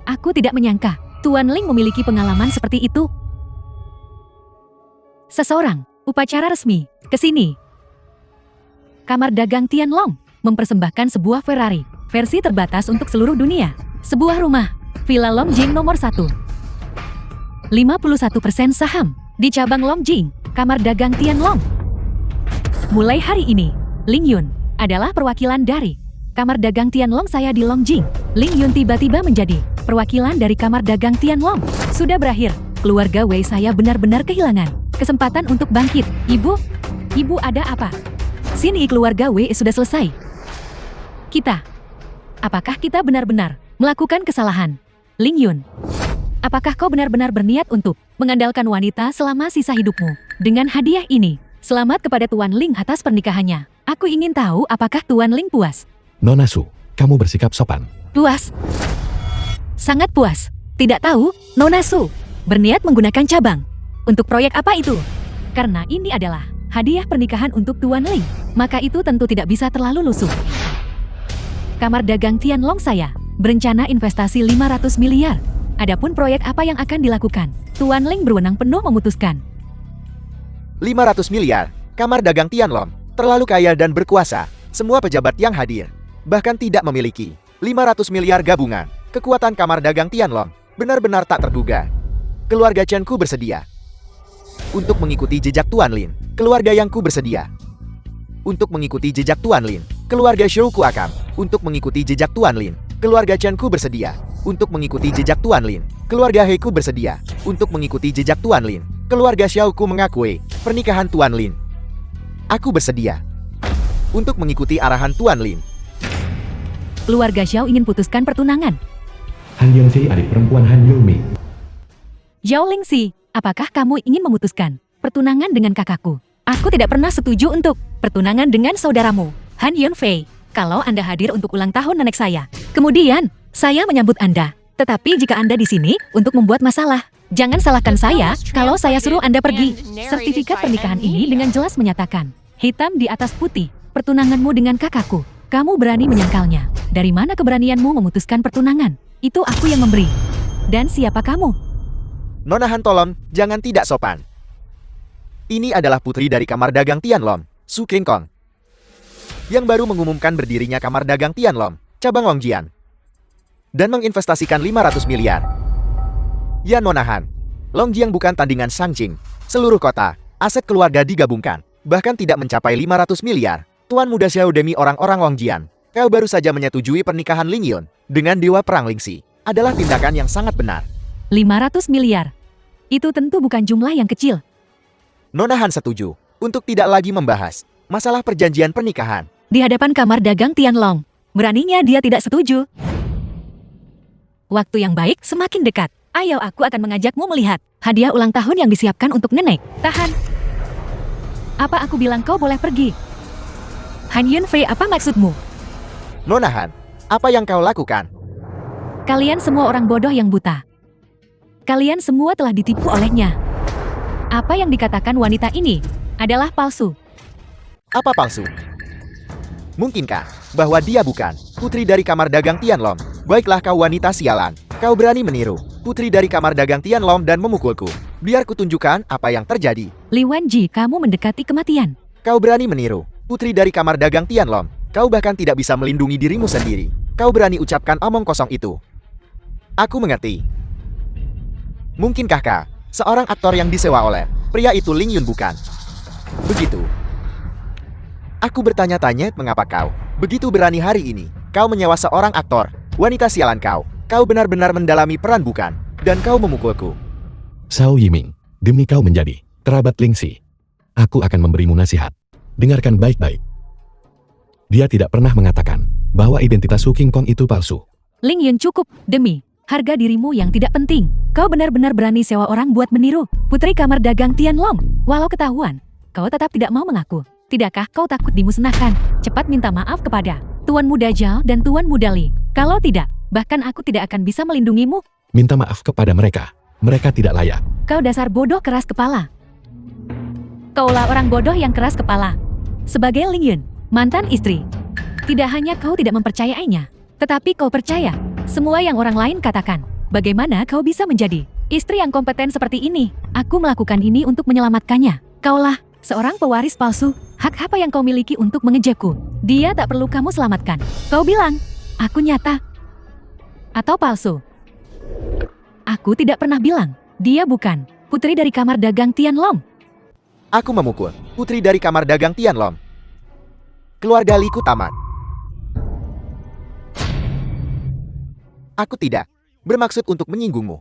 Aku tidak menyangka Tuan Ling memiliki pengalaman seperti itu. Seseorang, upacara resmi, ke sini. Kamar Dagang Tianlong mempersembahkan sebuah Ferrari, versi terbatas untuk seluruh dunia. Sebuah rumah, Villa Longjing nomor 1. 51% saham di cabang Longjing, Kamar Dagang Tianlong. Mulai hari ini, Ling Yun adalah perwakilan dari Kamar Dagang Tianlong saya di Longjing. Ling Yun tiba-tiba menjadi perwakilan dari Kamar Dagang Tianlong. Sudah berakhir, keluarga Wei saya benar-benar kehilangan kesempatan untuk bangkit. Ibu ada apa? Sini keluarga Wei sudah selesai. Apakah kita benar-benar melakukan kesalahan? Ling Yun, apakah kau benar-benar berniat untuk mengandalkan wanita selama sisa hidupmu? Dengan hadiah ini, selamat kepada Tuan Ling atas pernikahannya. Aku ingin tahu apakah Tuan Ling puas? Nona Su, kamu bersikap sopan. Puas? Sangat puas. Tidak tahu, Nona Su, berniat menggunakan cabang. Untuk proyek apa itu? Karena ini adalah hadiah pernikahan untuk Tuan Ling, maka itu tentu tidak bisa terlalu lusuh. Kamar dagang Tianlong saya berencana investasi 500 miliar. Adapun proyek apa yang akan dilakukan, Tuan Ling berwenang penuh memutuskan. 500 miliar, kamar dagang Tianlong, terlalu kaya dan berkuasa. Semua pejabat yang hadir, bahkan tidak memiliki 500 miliar gabungan. Kekuatan kamar dagang Tianlong benar-benar tak terduga. Keluarga Chen-ku bersedia untuk mengikuti jejak Tuan Lin. Keluarga Yang-ku bersedia untuk mengikuti jejak Tuan Lin. Keluarga Shou-ku akan untuk mengikuti jejak Tuan Lin. Keluarga Chen-ku bersedia untuk mengikuti jejak Tuan Lin. Keluarga He-ku bersedia untuk mengikuti jejak Tuan Lin. Keluarga Xiao-ku mengakui pernikahan Tuan Lin. Aku bersedia untuk mengikuti arahan Tuan Lin. Keluarga Xiao ingin putuskan pertunangan. Han Yongxi adik perempuan Han Yulmi. Zhao Lingxi, apakah kamu ingin memutuskan pertunangan dengan kakakku? Aku tidak pernah setuju untuk pertunangan dengan saudaramu, Han Yunfei. Kalau Anda hadir untuk ulang tahun nenek saya, kemudian saya menyambut Anda. Tetapi jika Anda di sini untuk membuat masalah, jangan salahkan saya kalau saya suruh Anda pergi. Sertifikat pernikahan ini dengan jelas menyatakan, hitam di atas putih, pertunanganmu dengan kakakku. Kamu berani menyangkalnya. Dari mana keberanianmu memutuskan pertunangan? Itu aku yang memberi. Dan siapa kamu? Nona Han, tolong, jangan tidak sopan. Ini adalah putri dari kamar dagang Tianlong, Su Kengkong, yang baru mengumumkan berdirinya kamar dagang Tianlong, cabang Longjian, dan menginvestasikan 500 miliar. Ya Nona Han, Longjiang bukan tandingan Shangjing. Seluruh kota, aset keluarga digabungkan, bahkan tidak mencapai 500 miliar. Tuan muda Xiao demi orang-orang Longjian, kau baru saja menyetujui pernikahan Ling Yun dengan Dewa Perang Lingxi. Adalah tindakan yang sangat benar. 500 miliar. Itu tentu bukan jumlah yang kecil. Nona Han setuju untuk tidak lagi membahas masalah perjanjian pernikahan. Di hadapan kamar dagang Tianlong, beraninya dia tidak setuju. Waktu yang baik semakin dekat. Ayo, aku akan mengajakmu melihat hadiah ulang tahun yang disiapkan untuk nenek. Tahan. Apa aku bilang kau boleh pergi? Han Yunfei, apa maksudmu? Nona Han, apa yang kau lakukan? Kalian semua orang bodoh yang buta. Kalian semua telah ditipu olehnya. Apa yang dikatakan wanita ini adalah palsu. Apa palsu? Mungkinkah bahwa dia bukan putri dari kamar dagang Tianlong? Baiklah kau wanita sialan. Kau berani meniru putri dari kamar dagang Tianlong dan memukulku. Biar kutunjukkan apa yang terjadi. Li Wenji, kamu mendekati kematian. Kau berani meniru putri dari kamar dagang Tianlong. Kau bahkan tidak bisa melindungi dirimu sendiri. Kau berani ucapkan omong kosong itu. Aku mengerti. Mungkinkah kau seorang aktor yang disewa oleh pria itu Ling Yun, bukan? Begitu. Aku bertanya-tanya mengapa kau begitu berani hari ini. Kau menyewa seorang aktor. Wanita sialan kau. Kau benar-benar mendalami peran, bukan? Dan kau memukulku. Shao Yiming, demi kau menjadi kerabat Lingxi, aku akan memberimu nasihat. Dengarkan baik-baik. Dia tidak pernah mengatakan bahwa identitas Su Kengkong itu palsu. Ling Yun, cukup. Demi harga dirimu yang tidak penting, kau benar-benar berani sewa orang buat meniru putri kamar dagang Tianlong. Walau ketahuan, kau tetap tidak mau mengaku. Tidakkah kau takut dimusnahkan? Cepat minta maaf kepada Tuan Muda Zhao dan Tuan Muda Li. Kalau tidak, bahkan aku tidak akan bisa melindungimu. Minta maaf kepada mereka. Mereka tidak layak. Kau dasar bodoh keras kepala. Kaulah orang bodoh yang keras kepala. Sebagai Ling Yun, mantan istri, tidak hanya kau tidak mempercayainya, tetapi kau percaya semua yang orang lain katakan. Bagaimana kau bisa menjadi istri yang kompeten seperti ini? Aku melakukan ini untuk menyelamatkannya. Kaulah seorang pewaris palsu. Hak apa yang kau miliki untuk mengejakku? Dia tak perlu kamu selamatkan. Kau bilang, aku nyata atau palsu? Aku tidak pernah bilang, dia bukan putri dari kamar dagang Tianlong. Aku memukul putri dari kamar dagang Tianlong. Keluarga Liku tamat. Aku tidak bermaksud untuk menyinggungmu.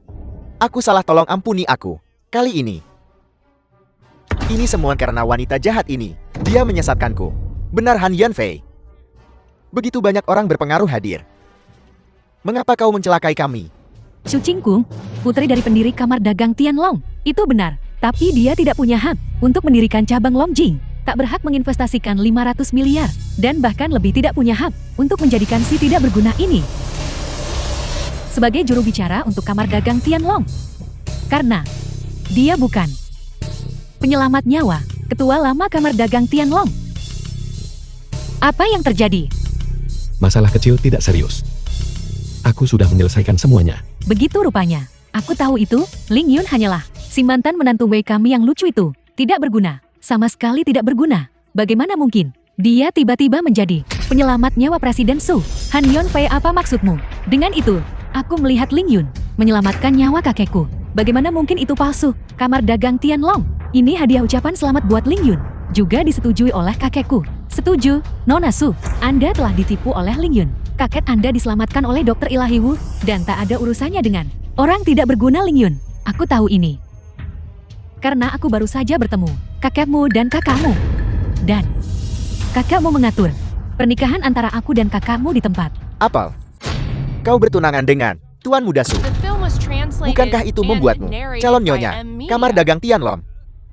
Aku salah, tolong ampuni aku. Kali ini. Ini semua karena wanita jahat ini. Dia menyesatkanku. Benar Han Yanfei. Begitu banyak orang berpengaruh hadir. Mengapa kau mencelakai kami? Su Qingkung, putri dari pendiri kamar dagang Tianlong. Itu benar, tapi dia tidak punya hak untuk mendirikan cabang Longjing. Tak berhak menginvestasikan 500 miliar, dan bahkan lebih tidak punya hak untuk menjadikan si tidak berguna ini sebagai juru bicara untuk kamar dagang Tianlong. Karena dia bukan penyelamat nyawa, ketua lama kamar dagang Tianlong. Apa yang terjadi? Masalah kecil tidak serius. Aku sudah menyelesaikan semuanya. Begitu rupanya. Aku tahu itu, Ling Yun hanyalah si mantan menantu Wei kami yang lucu itu. Tidak berguna. Sama sekali tidak berguna. Bagaimana mungkin dia tiba-tiba menjadi penyelamat nyawa Presiden Su? Han Yon Fei, apa maksudmu? Dengan itu, aku melihat Ling Yun menyelamatkan nyawa kakekku. Bagaimana mungkin itu palsu? Kamar dagang Tianlong. Ini hadiah ucapan selamat buat Ling Yun. Juga disetujui oleh kakekku. Setuju, Nona Su. Anda telah ditipu oleh Ling Yun. Kakek Anda diselamatkan oleh Dokter Ilahi Wu, dan tak ada urusannya dengan orang tidak berguna Ling Yun. Aku tahu ini karena aku baru saja bertemu kakekmu dan kakakmu. Dan kakakmu mengatur pernikahan antara aku dan kakakmu di tempat. Apel, kau bertunangan dengan Tuan Muda Su. Bukankah itu membuatmu calon nyonya kamar dagang Tianlong?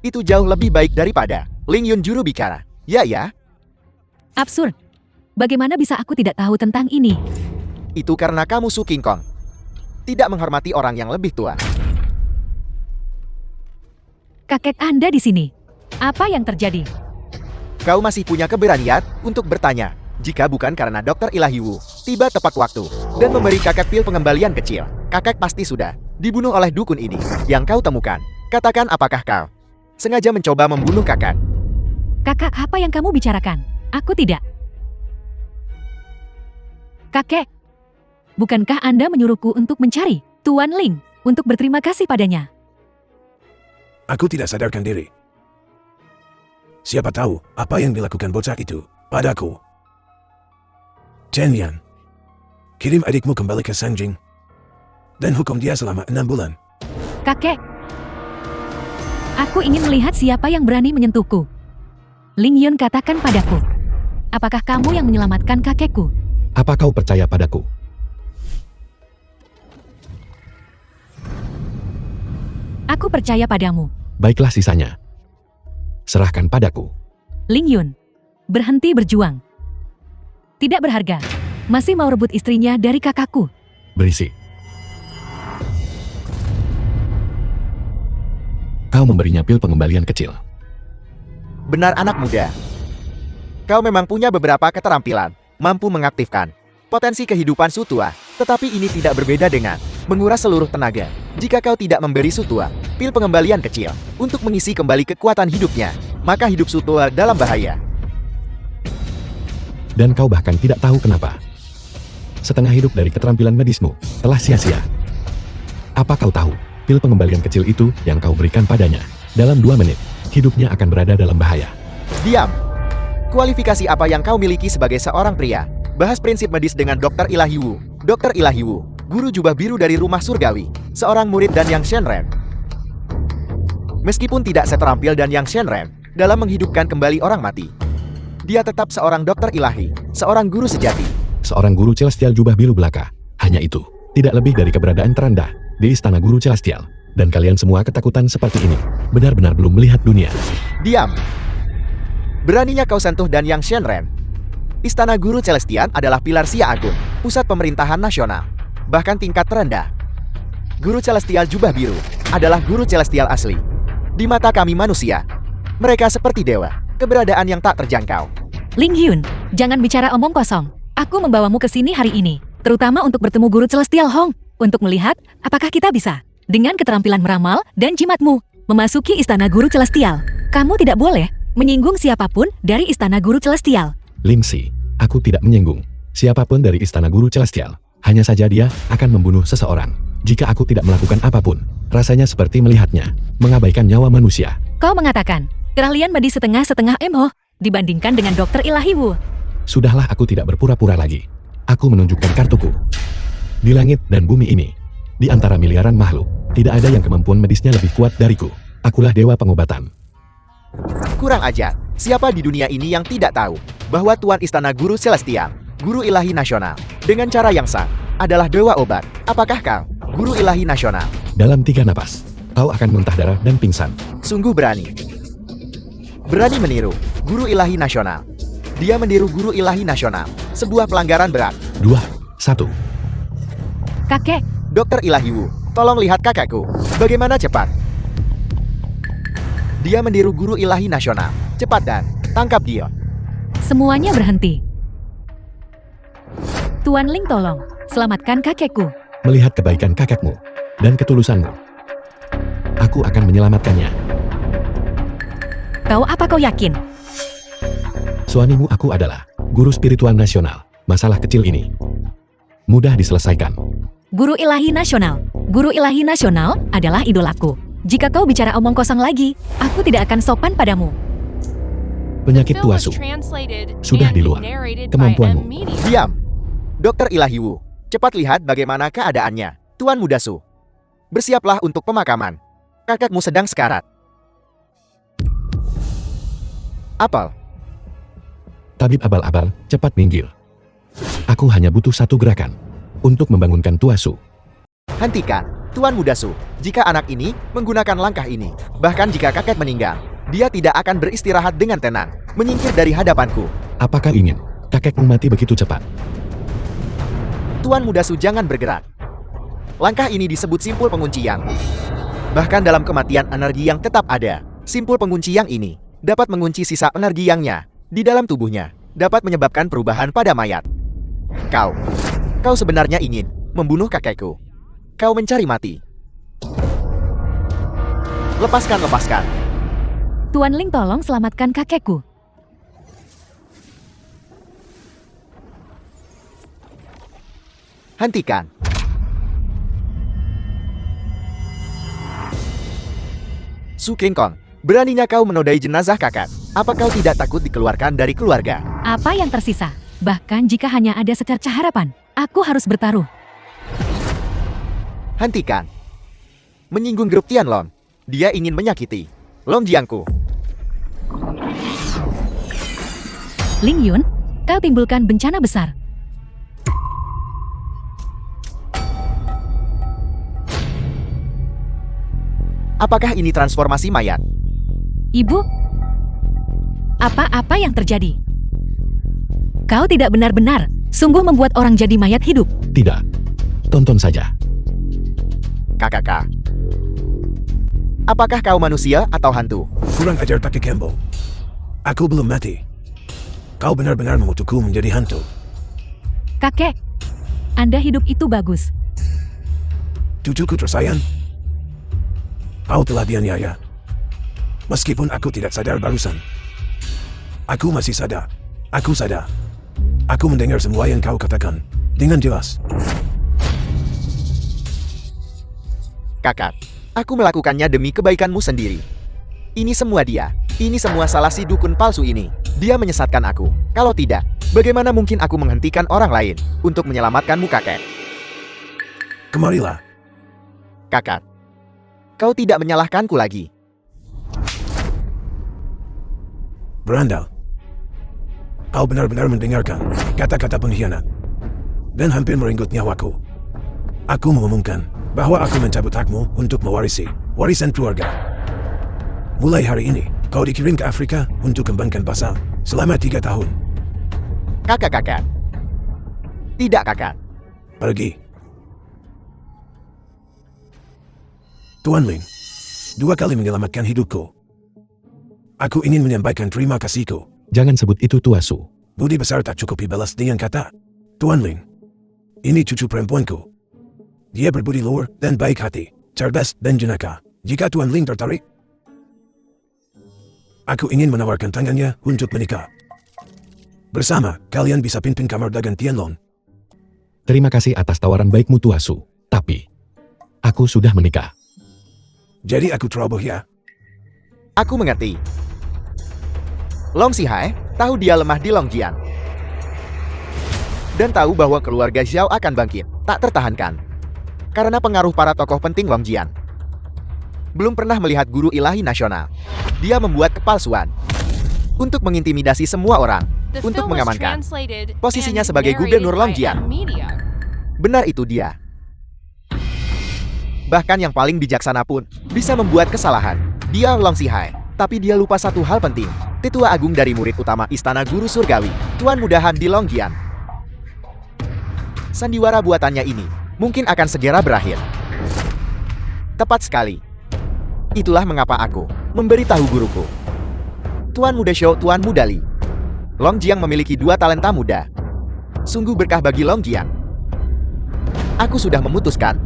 Itu jauh lebih baik daripada Ling Yun juru bicara. Ya. Absurd. Bagaimana bisa aku tidak tahu tentang ini? Itu karena kamu Su Qingkong tidak menghormati orang yang lebih tua. Kakek Anda di sini. Apa yang terjadi? Kau masih punya keberanian untuk bertanya. Jika bukan karena Dokter Ilahi Wu tiba tepat waktu dan memberi kakek pil pengembalian kecil, kakek pasti sudah dibunuh oleh dukun ini yang kau temukan. Katakan, apakah kau sengaja mencoba membunuh kakak? Kakak, apa yang kamu bicarakan? Aku tidak. Kakek, bukankah Anda menyuruhku untuk mencari Tuan Ling untuk berterima kasih padanya? Aku tidak sadarkan diri. Siapa tahu apa yang dilakukan bocah itu padaku. Chen Yan, kirim adikmu kembali ke Sanjing dan hukum dia selama 6 bulan. Kakek, aku ingin melihat siapa yang berani menyentuhku. Ling Yun, katakan padaku, apakah kamu yang menyelamatkan kakekku? Apa kau percaya padaku? Aku percaya padamu. Baiklah, sisanya serahkan padaku. Ling Yun, berhenti berjuang. Tidak berharga. Masih mau rebut istrinya dari kakakku. Berisik. Kau memberinya pil pengembalian kecil. Benar, anak muda. Kau memang punya beberapa keterampilan, mampu mengaktifkan potensi kehidupan Su Tua. Tetapi ini tidak berbeda dengan menguras seluruh tenaga. Jika kau tidak memberi Su Tua pil pengembalian kecil untuk mengisi kembali kekuatan hidupnya, maka hidup Su Tua dalam bahaya. Dan kau bahkan tidak tahu kenapa. Setengah hidup dari keterampilan medismu telah sia-sia. Apa kau tahu, pil pengembalian kecil itu yang kau berikan padanya, dalam 2 menit, hidupnya akan berada dalam bahaya. Diam! Kualifikasi apa yang kau miliki sebagai seorang pria? Bahas prinsip medis dengan Dokter Ilahi Wu. Dokter Ilahi Wu, guru jubah biru dari rumah surgawi, seorang murid dan Yang Shenren. Meskipun tidak seterampil dan Yang Shenren dalam menghidupkan kembali orang mati, dia tetap seorang dokter ilahi, seorang guru sejati. Seorang guru celestial jubah biru belaka. Hanya itu, tidak lebih dari keberadaan terendah di istana guru celestial. Dan kalian semua ketakutan seperti ini, benar-benar belum melihat dunia. Diam! Beraninya kau sentuh dan Yang Shenren. Istana Guru Celestial adalah pilar Xia Agung, pusat pemerintahan nasional. Bahkan tingkat terendah. Guru Celestial jubah biru adalah guru celestial asli. Di mata kami manusia, mereka seperti dewa, keberadaan yang tak terjangkau. Ling Yun, jangan bicara omong kosong. Aku membawamu ke sini hari ini, terutama untuk bertemu guru celestial Hong, untuk melihat apakah kita bisa, dengan keterampilan meramal dan jimatmu, memasuki istana guru celestial. Kamu tidak boleh menyinggung siapapun dari istana guru celestial. Lim Si, aku tidak menyinggung siapapun dari istana guru celestial. Hanya saja dia akan membunuh seseorang. Jika aku tidak melakukan apapun, rasanya seperti melihatnya mengabaikan nyawa manusia. Kau mengatakan keahlian medis setengah-setengah MO dibandingkan dengan Dokter Ilahi Wu. Sudahlah, aku tidak berpura-pura lagi. Aku menunjukkan kartuku. Di langit dan bumi ini, di antara miliaran makhluk, tidak ada yang kemampuan medisnya lebih kuat dariku. Akulah dewa pengobatan. Kurang ajar. Siapa di dunia ini yang tidak tahu bahwa Tuan Istana Guru Celestial, Guru Ilahi Nasional, dengan cara yang sah, adalah dewa obat. Apakah kau, guru ilahi nasional? Dalam 3 napas, kau akan muntah darah dan pingsan. Sungguh berani. Berani meniru, guru ilahi nasional. Dia meniru guru ilahi nasional. Sebuah pelanggaran berat. 2, 1. Kakek, Dokter Ilahi Wu, tolong lihat kakakku. Bagaimana cepat. Dia meniru guru ilahi nasional. Cepat dan tangkap dia. semuanya berhenti. Tuan Ling tolong, selamatkan kakekku. Melihat kebaikan kakekmu dan ketulusanmu, aku akan menyelamatkannya. Apa kau yakin? Suamimu aku adalah guru spiritual nasional. Masalah kecil ini mudah diselesaikan. Guru ilahi nasional. Guru ilahi nasional adalah idolaku. Jika kau bicara omong kosong lagi, aku tidak akan sopan padamu. Penyakit tuasu sudah di luar kemampuanmu. Diam. Dokter Ilahi Wu, cepat lihat bagaimana keadaannya. Tuan Muda Su, bersiaplah untuk pemakaman. Kakakmu sedang sekarat. Apel. Tabib abal-abal, cepat minggir. Aku hanya butuh satu gerakan untuk membangunkan tuasu. Hentikan, Tuan Muda Su. Jika anak ini menggunakan langkah ini, bahkan jika kakek meninggal, dia tidak akan beristirahat dengan tenang. Menyingkir dari hadapanku. Apakah ingin kakekmu mati begitu cepat? Tuan Muda Su, jangan bergerak. Langkah ini disebut simpul penguncian. Bahkan dalam kematian energi yang tetap ada, simpul pengunci yang ini dapat mengunci sisa energi yangnya di dalam tubuhnya, dapat menyebabkan perubahan pada mayat. Kau sebenarnya ingin membunuh kakekku. Kau mencari mati. Lepaskan. Tuan Ling tolong selamatkan kakekku. Hentikan. Su Kingkong, beraninya kau menodai jenazah kakak. Apa kau tidak takut dikeluarkan dari keluarga? Apa yang tersisa? Bahkan jika hanya ada secercah harapan, aku harus bertaruh. Hentikan. Menyinggung grup Tianlong. Dia ingin menyakiti Long Jiangku. Ling Yun, kau timbulkan bencana besar. Apakah ini transformasi mayat? Ibu, apa yang terjadi? Kau tidak benar-benar, sungguh membuat orang jadi mayat hidup. Tidak. Tonton saja. Kakak. Apakah kau manusia atau hantu? Kurang ajar Taki Kembo. Aku belum mati. Kau benar-benar mengutukku menjadi hantu. Kakek, Anda hidup itu bagus. Cucuku tersayang. Kau telah dianiaya. Meskipun aku tidak sadar barusan. Aku masih sadar. Aku sadar. Aku mendengar semua yang kau katakan dengan jelas. Kakak, aku melakukannya demi kebaikanmu sendiri. Ini semua dia. Ini semua salah si dukun palsu ini. Dia menyesatkan aku. Kalau tidak, bagaimana mungkin aku menghentikan orang lain untuk menyelamatkanmu, kakek? Kemarilah. Kakak, kau tidak menyalahkanku lagi. Berandal. Kau benar-benar mendengarkan kata-kata pengkhianat dan hampir merenggut nyawaku. Aku mengumumkan bahwa aku mencabut hakmu untuk mewarisi warisan keluarga. Mulai hari ini, kau dikirim ke Afrika untuk kembangkan pasal selama 3 tahun. Kakak. Tidak, kakak. Pergi. Tuan Ling, 2 kali menyelamatkan hidupku. Aku ingin menyampaikan terima kasihku. Jangan sebut itu tuasu. Budi besar tak cukup dibalas dengan kata. Tuan Ling, ini cucu perempuanku. Dia berbudi luhur dan baik hati, cerdas dan jenaka. Jika Tuan Ling tertarik, aku ingin menawarkan tangannya untuk menikah. Bersama, kalian bisa pimpin kamar dagang Tianlong. Terima kasih atas tawaran baikmu tuasu. Tapi, aku sudah menikah. Jadi aku ceroboh ya? Aku mengerti. Long Sihai tahu dia lemah di Longjian. Dan tahu bahwa keluarga Xiao akan bangkit, tak tertahankan. Karena pengaruh para tokoh penting Longjian. Belum pernah melihat guru ilahi nasional. Dia membuat kepalsuan untuk mengintimidasi semua orang, untuk mengamankan posisinya sebagai gubernur Longjian. Benar itu dia. Bahkan yang paling bijaksana pun bisa membuat kesalahan. Dia Long Sihai, tapi dia lupa satu hal penting. Tetua Agung dari murid utama Istana Guru Surgawi, Tuan Mudahan di Longjian. Sandiwara buatannya ini mungkin akan segera berakhir. Tepat sekali. Itulah mengapa aku memberitahu guruku. Tuan Muda Shou, Tuan Muda Li. Longjiang memiliki 2 talenta muda. Sungguh berkah bagi Longjiang. Aku sudah memutuskan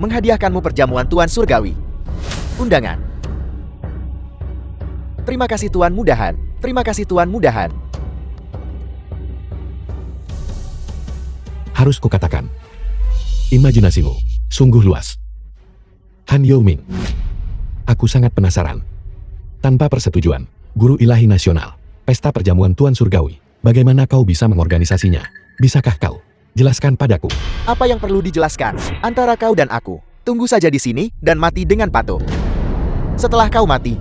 menghadiahkanmu perjamuan Tuan Surgawi. Undangan. Terima kasih Tuan Mudahan. Terima kasih Tuan Mudahan. Harus kukatakan, imajinasimu sungguh luas. Han Youming, aku sangat penasaran. Tanpa persetujuan Guru Ilahi Nasional, pesta perjamuan Tuan Surgawi, bagaimana kau bisa mengorganisasinya? Bisakah kau jelaskan padaku? Apa yang perlu dijelaskan antara kau dan aku? Tunggu saja di sini dan mati dengan patuh. Setelah kau mati,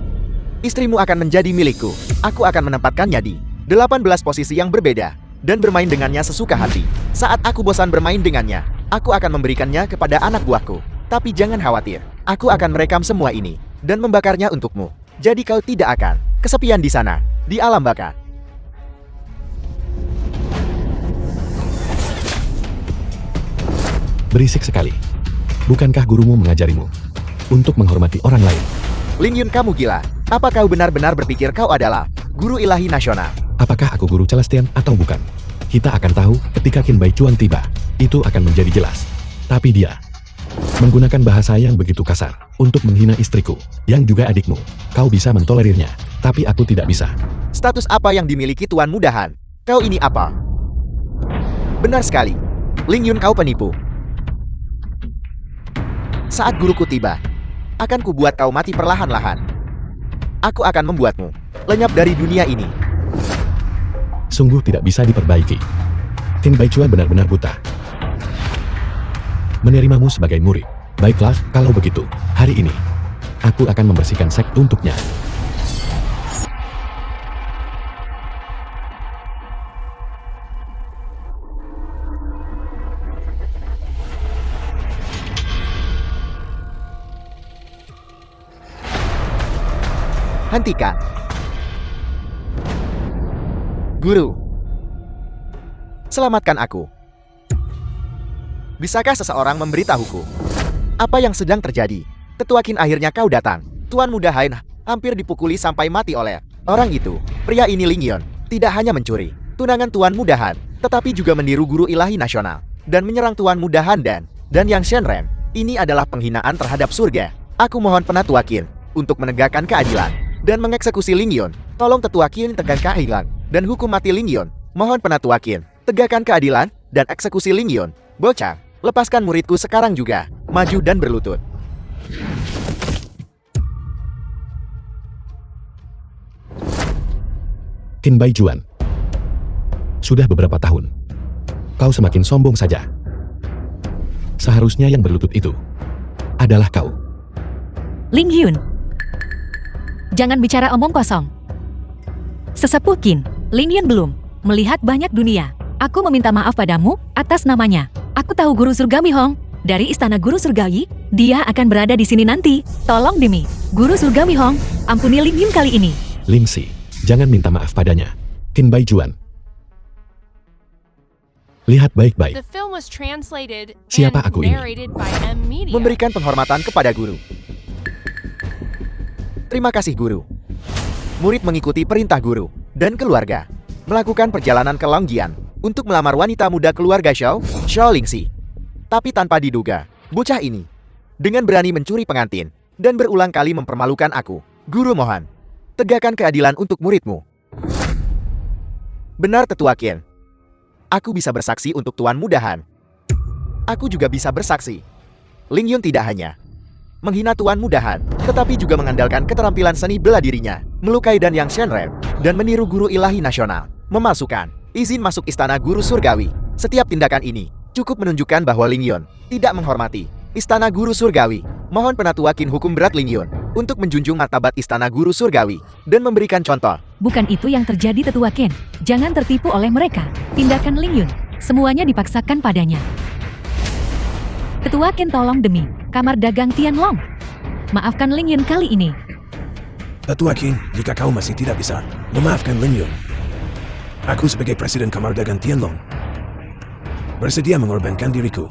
istrimu akan menjadi milikku. Aku akan menempatkannya di 18 posisi yang berbeda dan bermain dengannya sesuka hati. Saat aku bosan bermain dengannya, aku akan memberikannya kepada anak buahku. Tapi jangan khawatir, aku akan merekam semua ini dan membakarnya untukmu. Jadi kau tidak akan kesepian di sana, di alam baka. Berisik sekali. Bukankah gurumu mengajarimu untuk menghormati orang lain? Ling Yun, kamu gila. Apa kau benar-benar berpikir kau adalah Guru Ilahi Nasional? Apakah aku guru Celestian atau bukan? Kita akan tahu ketika Qin Baichuan tiba. Itu akan menjadi jelas. Tapi dia menggunakan bahasa yang begitu kasar untuk menghina istriku, yang juga adikmu. Kau bisa mentolerirnya, tapi aku tidak bisa. Status apa yang dimiliki Tuan Mudahan? Kau ini apa? Benar sekali. Ling Yun, kau penipu. Saat guruku tiba, akan kubuat kau mati perlahan-lahan. Aku akan membuatmu lenyap dari dunia ini. Sungguh tidak bisa diperbaiki. Qin Baichuan benar-benar buta. Menerimamu sebagai murid. Baiklah, kalau begitu, hari ini aku akan membersihkan sek untuknya. Hentikan. Guru, selamatkan aku. Bisakah seseorang memberitahuku apa yang sedang terjadi? Tetua Qin, akhirnya kau datang. Tuan Mudahan hampir dipukuli sampai mati oleh orang itu. Pria ini Ling Yun tidak hanya mencuri tunangan Tuan Mudahan, tetapi juga meniru Guru Ilahi Nasional dan menyerang Tuan Mudahan dan Yang Shenren. Ini adalah penghinaan terhadap surga. Aku mohon Penatua Qin untuk menegakkan keadilan dan mengeksekusi Ling Yun. Tolong Tetua Qin tegakkan keadilan dan hukum mati Ling Yun. Mohon Penatua Qin tegakkan keadilan dan eksekusi Ling Yun. Bocah, lepaskan muridku sekarang juga. Maju dan berlutut. Qin Baichuan, sudah beberapa tahun kau semakin sombong saja. Seharusnya yang berlutut itu adalah kau. Ling Yun, jangan bicara omong kosong. Sesepuh Qin, Ling Yun belum melihat banyak dunia. Aku meminta maaf padamu atas namanya. Aku tahu Guru Surgawi Hong dari Istana Guru Surgawi. Dia akan berada di sini nanti. Tolong demi Guru Surgawi Hong, ampuni Ling Yun kali ini. Lim Si, jangan minta maaf padanya. Qin Baichuan, lihat baik-baik. The film was translated Siapa and aku ini? narrated by M Media. Memberikan penghormatan kepada guru. Terima kasih guru. Murid mengikuti perintah guru dan keluarga melakukan perjalanan ke Longjian untuk melamar wanita muda keluarga Xiao Lingxi. Tapi tanpa diduga, bocah ini dengan berani mencuri pengantin dan berulang kali mempermalukan aku. Guru mohon, tegakkan keadilan untuk muridmu. Benar Tetua Qin. Aku bisa bersaksi untuk Tuan Mudahan. Aku juga bisa bersaksi. Ling Yun tidak hanya menghina Tuan Mudahan, tetapi juga mengandalkan keterampilan seni bela dirinya, melukai Yang Shenren, dan meniru Guru Ilahi Nasional, memasukkan izin masuk Istana Guru Surgawi. Setiap tindakan ini cukup menunjukkan bahwa Ling Yun tidak menghormati Istana Guru Surgawi. Mohon Penatua Qin hukum berat Ling Yun untuk menjunjung martabat Istana Guru Surgawi dan memberikan contoh. Bukan itu yang terjadi Tetua Qin. Jangan tertipu oleh mereka. Tindakan Ling Yun, semuanya dipaksakan padanya. Ketua Qin tolong demi kamar dagang Tianlong. Maafkan Ling Yun kali ini. Ketua Qin, jika kau masih tidak bisa memaafkan Lin Yun, aku sebagai Presiden Kamar Dagang Tianlong bersedia mengorbankan diriku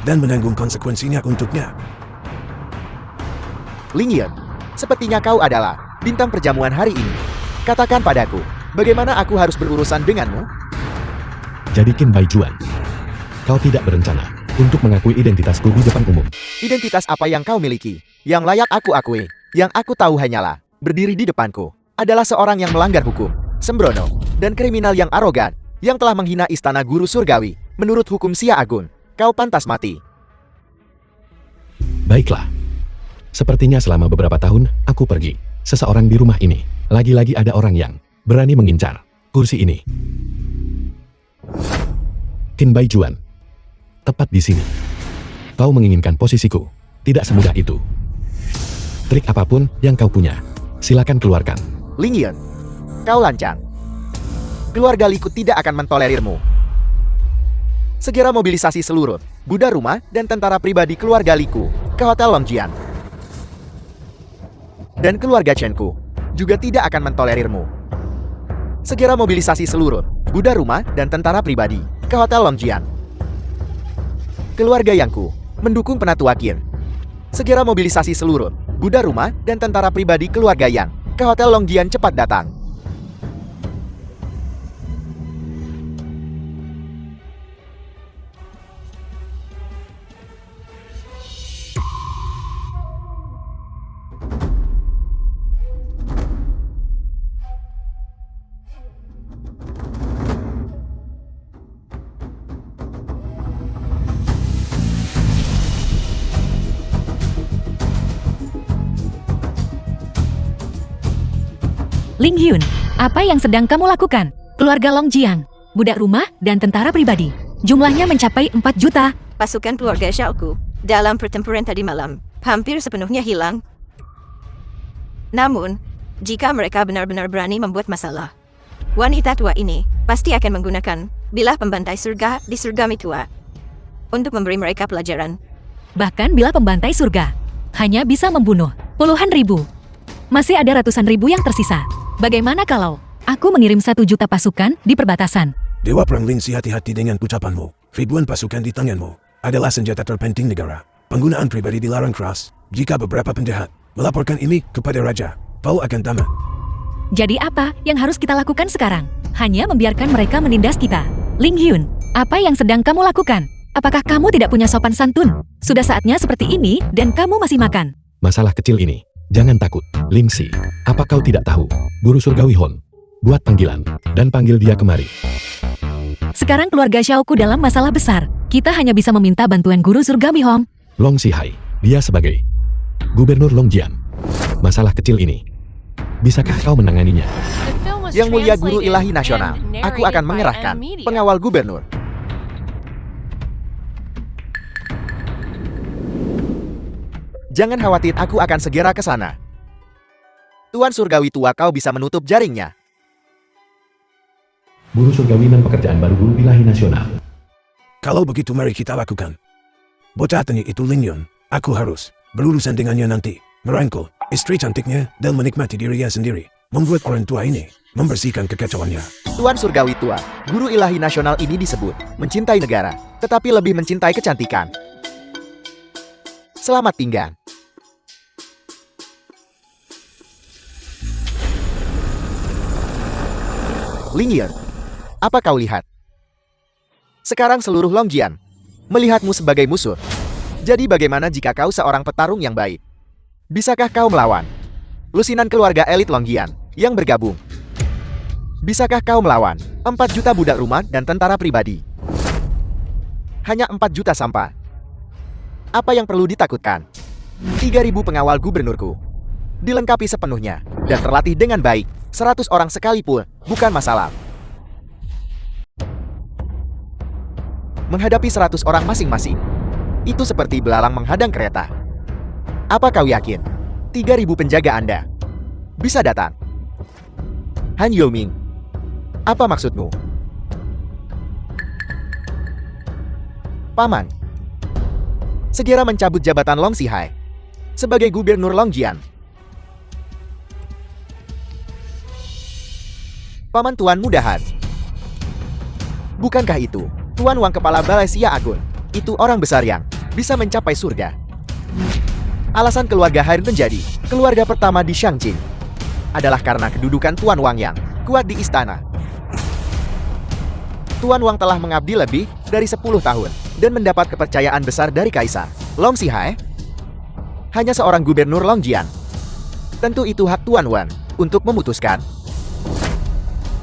dan menanggung konsekuensinya untuknya. Ling Yun, sepertinya kau adalah bintang perjamuan hari ini. Katakan padaku, bagaimana aku harus berurusan denganmu? Jadi Qin Baijuan, kau tidak berencana untuk mengakui identitasku di depan umum. Identitas apa yang kau miliki, yang layak aku akui? Yang aku tahu hanyalah, berdiri di depanku, adalah seorang yang melanggar hukum, sembrono, dan kriminal yang arogan, yang telah menghina istana guru surgawi. Menurut hukum Xia Agun, kau pantas mati. Baiklah. Sepertinya selama beberapa tahun, aku pergi. Seseorang di rumah ini. Lagi-lagi ada orang yang berani mengincar kursi ini. Qin Baijuan. Tepat di sini. Kau menginginkan posisiku. Tidak semudah itu. Trik apapun yang kau punya, silakan keluarkan. Ling Yun, kau lancang. Keluarga Liku tidak akan mentolerirmu. Segera mobilisasi seluruh Buddha rumah dan tentara pribadi keluarga Liku ke Hotel Longjian. Dan keluarga Chenku juga tidak akan mentolerirmu. Segera mobilisasi seluruh Buddha rumah dan tentara pribadi ke Hotel Longjian. Keluarga Yangku mendukung Penatua Qin. Segera mobilisasi seluruh Buddha rumah dan tentara pribadi keluarga Yang ke Hotel Longjian cepat datang. Ling Yun, apa yang sedang kamu lakukan? Keluarga Longjiang, budak rumah, dan tentara pribadi. Jumlahnya mencapai 4 juta. Pasukan keluarga Xiaoku dalam pertempuran tadi malam hampir sepenuhnya hilang. Namun, jika mereka benar-benar berani membuat masalah, wanita tua ini pasti akan menggunakan bilah pembantai surga di surga tua untuk memberi mereka pelajaran. Bahkan bila pembantai surga hanya bisa membunuh puluhan ribu, masih ada ratusan ribu yang tersisa. Bagaimana kalau aku mengirim 1 juta pasukan di perbatasan? Dewa Perang Lingxi, hati-hati dengan ucapanmu. Ribuan pasukan di tanganmu adalah senjata terpenting negara. Penggunaan pribadi dilarang keras. Jika beberapa penjahat melaporkan ini kepada raja, kau akan tamat. Jadi apa yang harus kita lakukan sekarang? Hanya membiarkan mereka menindas kita. Ling Yun, apa yang sedang kamu lakukan? Apakah kamu tidak punya sopan santun? Sudah saatnya seperti ini dan kamu masih makan. Masalah kecil ini. Jangan takut, Lingxi. Apa kau tidak tahu? Guru Surgawi Hon. Buat panggilan, dan panggil dia kemari. Sekarang keluarga Xiaoku dalam masalah besar. Kita hanya bisa meminta bantuan Guru Surgawi Hong. Long Sihai, dia sebagai Gubernur Longjiang. Masalah kecil ini, bisakah kau menanganinya? The film was Yang Mulia Guru translated Ilahi Nasional, and aku narrated akan by mengerahkan M-Media. pengawal gubernur. Jangan khawatir, aku akan segera ke sana. Tuan Surgawi tua, kau bisa menutup jaringnya. Guru Surgawi dan pekerjaan baru Guru Ilahi Nasional. Kalau begitu mari kita lakukan. Bocah tanya itu Ling Yun, aku harus berurusan dengannya nanti. Merangkul istri cantiknya dan menikmati dirinya sendiri. Membuat orang tua ini membersihkan kekacauannya. Tuan Surgawi tua, Guru Ilahi Nasional ini disebut mencintai negara, tetapi lebih mencintai kecantikan. Selamat tinggal. Ling Yun, apa kau lihat? Sekarang seluruh Longjian melihatmu sebagai musuh. Jadi bagaimana jika kau seorang petarung yang baik? Bisakah kau melawan lusinan keluarga elit Longjian yang bergabung? Bisakah kau melawan 4 juta budak rumah dan tentara pribadi? Hanya 4 juta sampah. Apa yang perlu ditakutkan? 3.000 pengawal gubernurku dilengkapi sepenuhnya dan terlatih dengan baik. 100 orang sekalipun bukan masalah. Menghadapi 100 orang masing-masing, itu seperti belalang menghadang kereta. Apa kau yakin 3.000 penjaga Anda bisa datang? Han Yoming, apa maksudmu? Paman, segera mencabut jabatan Long Sihai sebagai gubernur Longjian. Paman Tuan Mudahan. Bukankah itu Tuan Wang Kepala Balai Xia Agun? Itu orang besar yang bisa mencapai surga. Alasan keluarga Hair menjadi keluarga pertama di Shangqing adalah karena kedudukan Tuan Wang yang kuat di istana. Tuan Wang telah mengabdi lebih dari 10 tahun dan mendapat kepercayaan besar dari Kaisar Long Sihai, hanya seorang gubernur Longjian. Tentu itu hak Tuan Wang untuk memutuskan.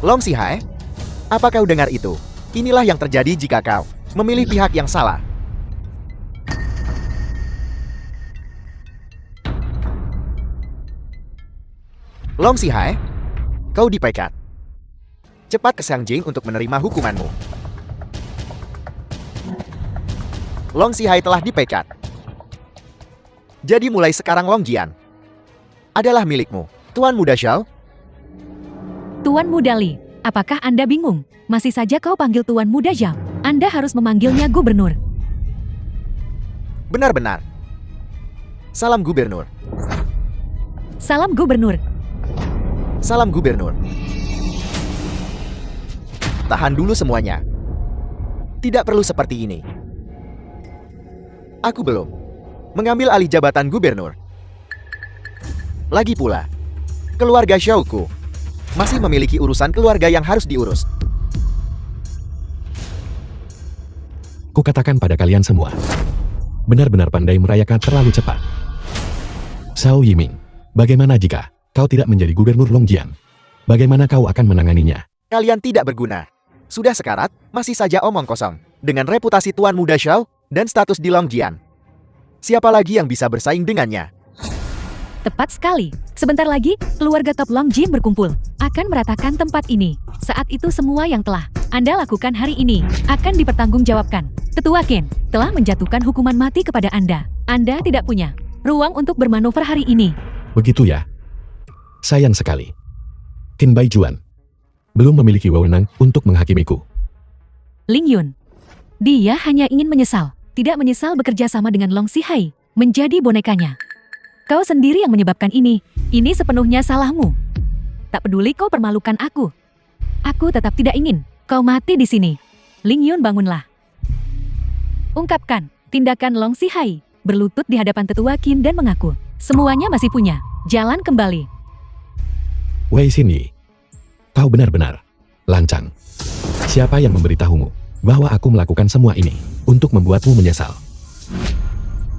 Long Sihai, apa kau dengar itu? Inilah yang terjadi jika kau memilih pihak yang salah. Long Sihai, kau dipecat. Cepat ke Shangqing untuk menerima hukumanmu. Long Sihai telah dipecat. Jadi mulai sekarang Longjian adalah milikmu, Tuan Muda Xiao. Tuan Muda Li, apakah Anda bingung? Masih saja kau panggil Tuan Muda Zhao. Anda harus memanggilnya gubernur. Benar-benar. Salam gubernur. Salam gubernur. Salam gubernur. Tahan dulu semuanya. Tidak perlu seperti ini. Aku belum mengambil alih jabatan gubernur. Lagi pula, keluarga Xiaoku masih memiliki urusan keluarga yang harus diurus. Kukatakan pada kalian semua, benar-benar pandai merayakan terlalu cepat. Xiao Yiming, bagaimana jika kau tidak menjadi gubernur Longjian? Bagaimana kau akan menanganinya? Kalian tidak berguna. Sudah sekarat, masih saja omong kosong. Dengan reputasi Tuan Muda Xiao dan status di Longjian, siapa lagi yang bisa bersaing dengannya? Tepat sekali. Sebentar lagi, keluarga top Longjing berkumpul. Akan meratakan tempat ini. Saat itu semua yang telah Anda lakukan hari ini akan dipertanggungjawabkan. Ketua Qin telah menjatuhkan hukuman mati kepada Anda. Anda tidak punya ruang untuk bermanuver hari ini. Begitu ya? Sayang sekali. Qin Baijuan belum memiliki wewenang untuk menghakimiku. Ling Yun. Dia hanya ingin menyesal. Tidak menyesal bekerja sama dengan Long Sihai menjadi bonekanya. Kau sendiri yang menyebabkan ini. Ini sepenuhnya salahmu. Tak peduli kau permalukan aku. Aku tetap tidak ingin kau mati di sini. Ling Yun, bangunlah. Ungkapkan tindakan Long Sihai. Berlutut di hadapan tetua Qin dan mengaku semuanya masih punya jalan kembali. Wei Xinyi, kau benar-benar lancang. Siapa yang memberitahumu bahwa aku melakukan semua ini untuk membuatmu menyesal?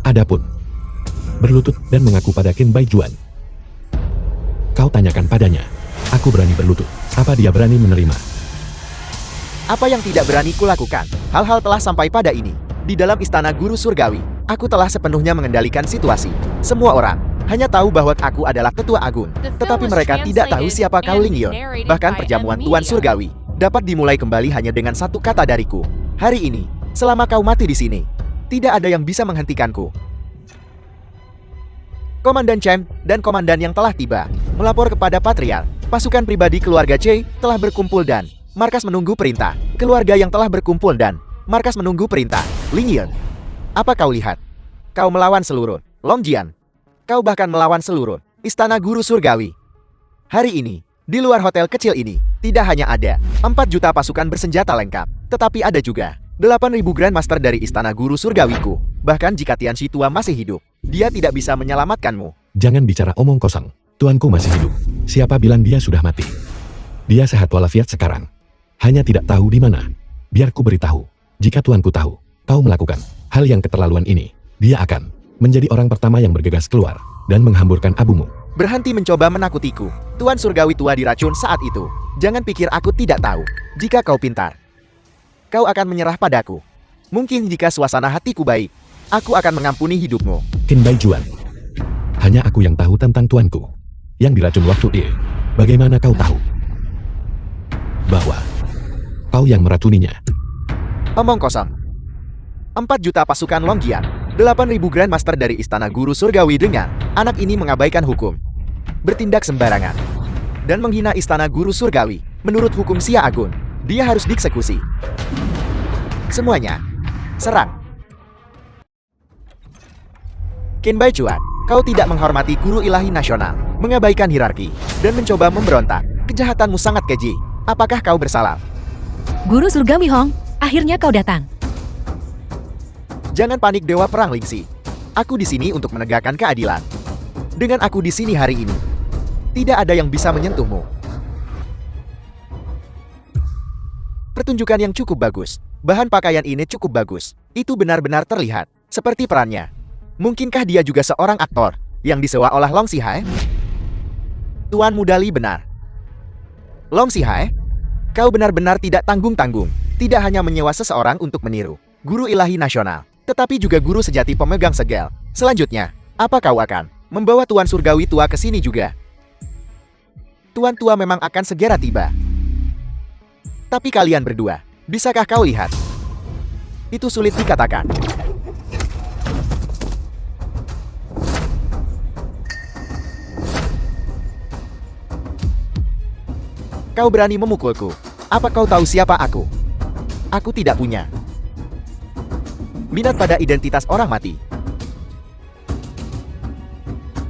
Adapun berlutut dan mengaku pada Qin Baijuan, kau tanyakan padanya. Aku berani berlutut. Apa dia berani menerima? Apa yang tidak berani kulakukan? Hal-hal telah sampai pada ini. Di dalam istana guru surgawi, aku telah sepenuhnya mengendalikan situasi. Semua orang hanya tahu bahwa aku adalah ketua agung. Tetapi mereka tidak tahu siapa kau, Ling Yun. Bahkan perjamuan Tuan Surgawi dapat dimulai kembali hanya dengan satu kata dariku. Hari ini, selama kau mati di sini, tidak ada yang bisa menghentikanku. Komandan Chen dan komandan yang telah tiba melapor kepada Patriark. Pasukan pribadi keluarga Che telah berkumpul dan markas menunggu perintah. Keluarga yang telah berkumpul dan markas menunggu perintah. Ling Yun, apa kau lihat? Kau melawan seluruh Longjian. Kau bahkan melawan seluruh istana guru surgawi. Hari ini, di luar hotel kecil ini, tidak hanya ada 4 juta pasukan bersenjata lengkap, tetapi ada juga 8.000 Grandmaster dari istana guru surgawiku. Bahkan jika Tian Shi tua masih hidup, dia tidak bisa menyelamatkanmu. Jangan bicara omong kosong. Tuanku masih hidup. Siapa bilang dia sudah mati? Dia sehat walafiat sekarang. Hanya tidak tahu di mana. Biar ku beritahu. Jika tuanku tahu, kau melakukan hal yang keterlaluan ini, dia akan menjadi orang pertama yang bergegas keluar dan menghamburkan abumu. Berhenti mencoba menakutiku. Tuan Surgawi tua diracun saat itu. Jangan pikir aku tidak tahu. Jika kau pintar, kau akan menyerah padaku. Mungkin jika suasana hatiku baik, aku akan mengampuni hidupmu. Qin Baijuan, hanya aku yang tahu tentang tuanku yang diracun waktu itu. Bagaimana kau tahu bahwa kau yang meracuninya? Omong kosong. 4 juta pasukan Longjian, 8.000 Grandmaster dari istana guru surgawi dengan anak ini mengabaikan hukum, bertindak sembarangan, dan menghina istana guru surgawi. Menurut hukum Xia Agun, dia harus dieksekusi. Semuanya, serang. Qin Baichuan, kau tidak menghormati guru ilahi nasional, mengabaikan hierarki, dan mencoba memberontak. Kejahatanmu sangat keji. Apakah kau bersalah? Guru Surgawi Hong, akhirnya kau datang. Jangan panik Dewa Perang Lingxi. Aku di sini untuk menegakkan keadilan. Dengan aku di sini hari ini, tidak ada yang bisa menyentuhmu. Pertunjukan yang cukup bagus. Bahan pakaian ini cukup bagus. Itu benar-benar terlihat seperti perannya. Mungkinkah dia juga seorang aktor yang disewa oleh Long Sihai? Tuan Muda Li benar. Long Sihai, kau benar-benar tidak tanggung-tanggung. Tidak hanya menyewa seseorang untuk meniru guru ilahi nasional, tetapi juga guru sejati pemegang segel. Selanjutnya, apa kau akan membawa Tuan Surgawi tua ke sini juga? Tuan tua memang akan segera tiba. Tapi kalian berdua, bisakah kau lihat? Itu sulit dikatakan. Kau berani memukulku. Apa kau tahu siapa aku? Aku tidak punya minat pada identitas orang mati.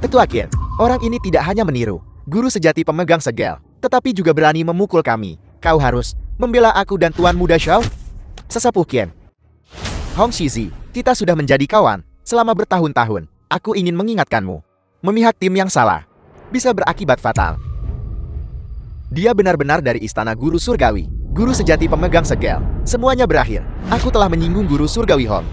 Tetua Qin, orang ini tidak hanya meniru guru sejati pemegang segel, tetapi juga berani memukul kami. Kau harus membela aku dan Tuan Muda Shao? Sesepuh Qin. Hong Shizi, kita sudah menjadi kawan selama bertahun-tahun. Aku ingin mengingatkanmu. Memihak tim yang salah bisa berakibat fatal. Dia benar-benar dari istana guru surgawi, guru sejati pemegang segel. Semuanya berakhir. Aku telah menyinggung guru surgawi Hong.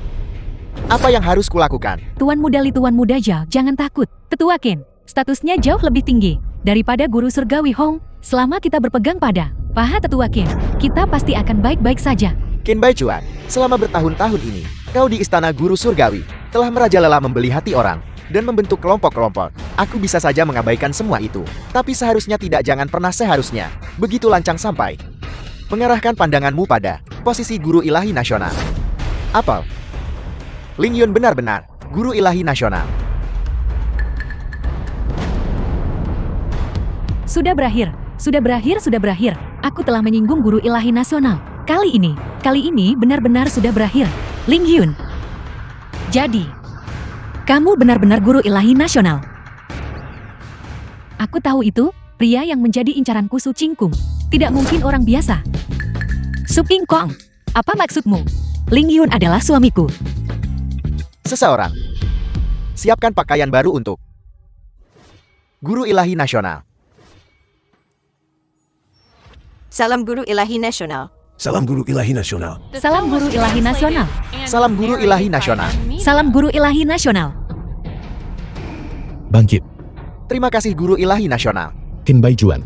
Apa yang harus kulakukan? Tuan Muda Li, Tuan Muda Zhao, jangan takut. Tetua Qin, statusnya jauh lebih tinggi daripada guru surgawi Hong. Selama kita berpegang pada paha Tetua Qin, kita pasti akan baik-baik saja. Qin Baichuan, selama bertahun-tahun ini, kau di istana guru surgawi telah merajalela membeli hati orang dan membentuk kelompok-kelompok. Aku bisa saja mengabaikan semua itu. Tapi seharusnya tidak, jangan pernah seharusnya. Begitu lancang sampai mengarahkan pandanganmu pada posisi guru ilahi nasional. Apel. Ling Yun benar-benar guru ilahi nasional. Sudah berakhir, sudah berakhir, sudah berakhir. Aku telah menyinggung guru ilahi nasional. Kali ini benar-benar sudah berakhir. Ling Yun. Jadi, kamu benar-benar guru ilahi nasional. Aku tahu itu, pria yang menjadi incaranku Su Qingkung. Tidak mungkin orang biasa. Su Qingkong, apa maksudmu? Ling Yun adalah suamiku. Seseorang. Siapkan pakaian baru untuk guru ilahi nasional. Salam Guru Ilahi Nasional. Salam Guru Ilahi Nasional. The Salam film was Guru Ilahi translated Nasional. and Salam Guru narrated Ilahi by Nasional. M. Salam Guru Ilahi Nasional. Bangkit, Terima kasih guru ilahi nasional. Qin Baichuan.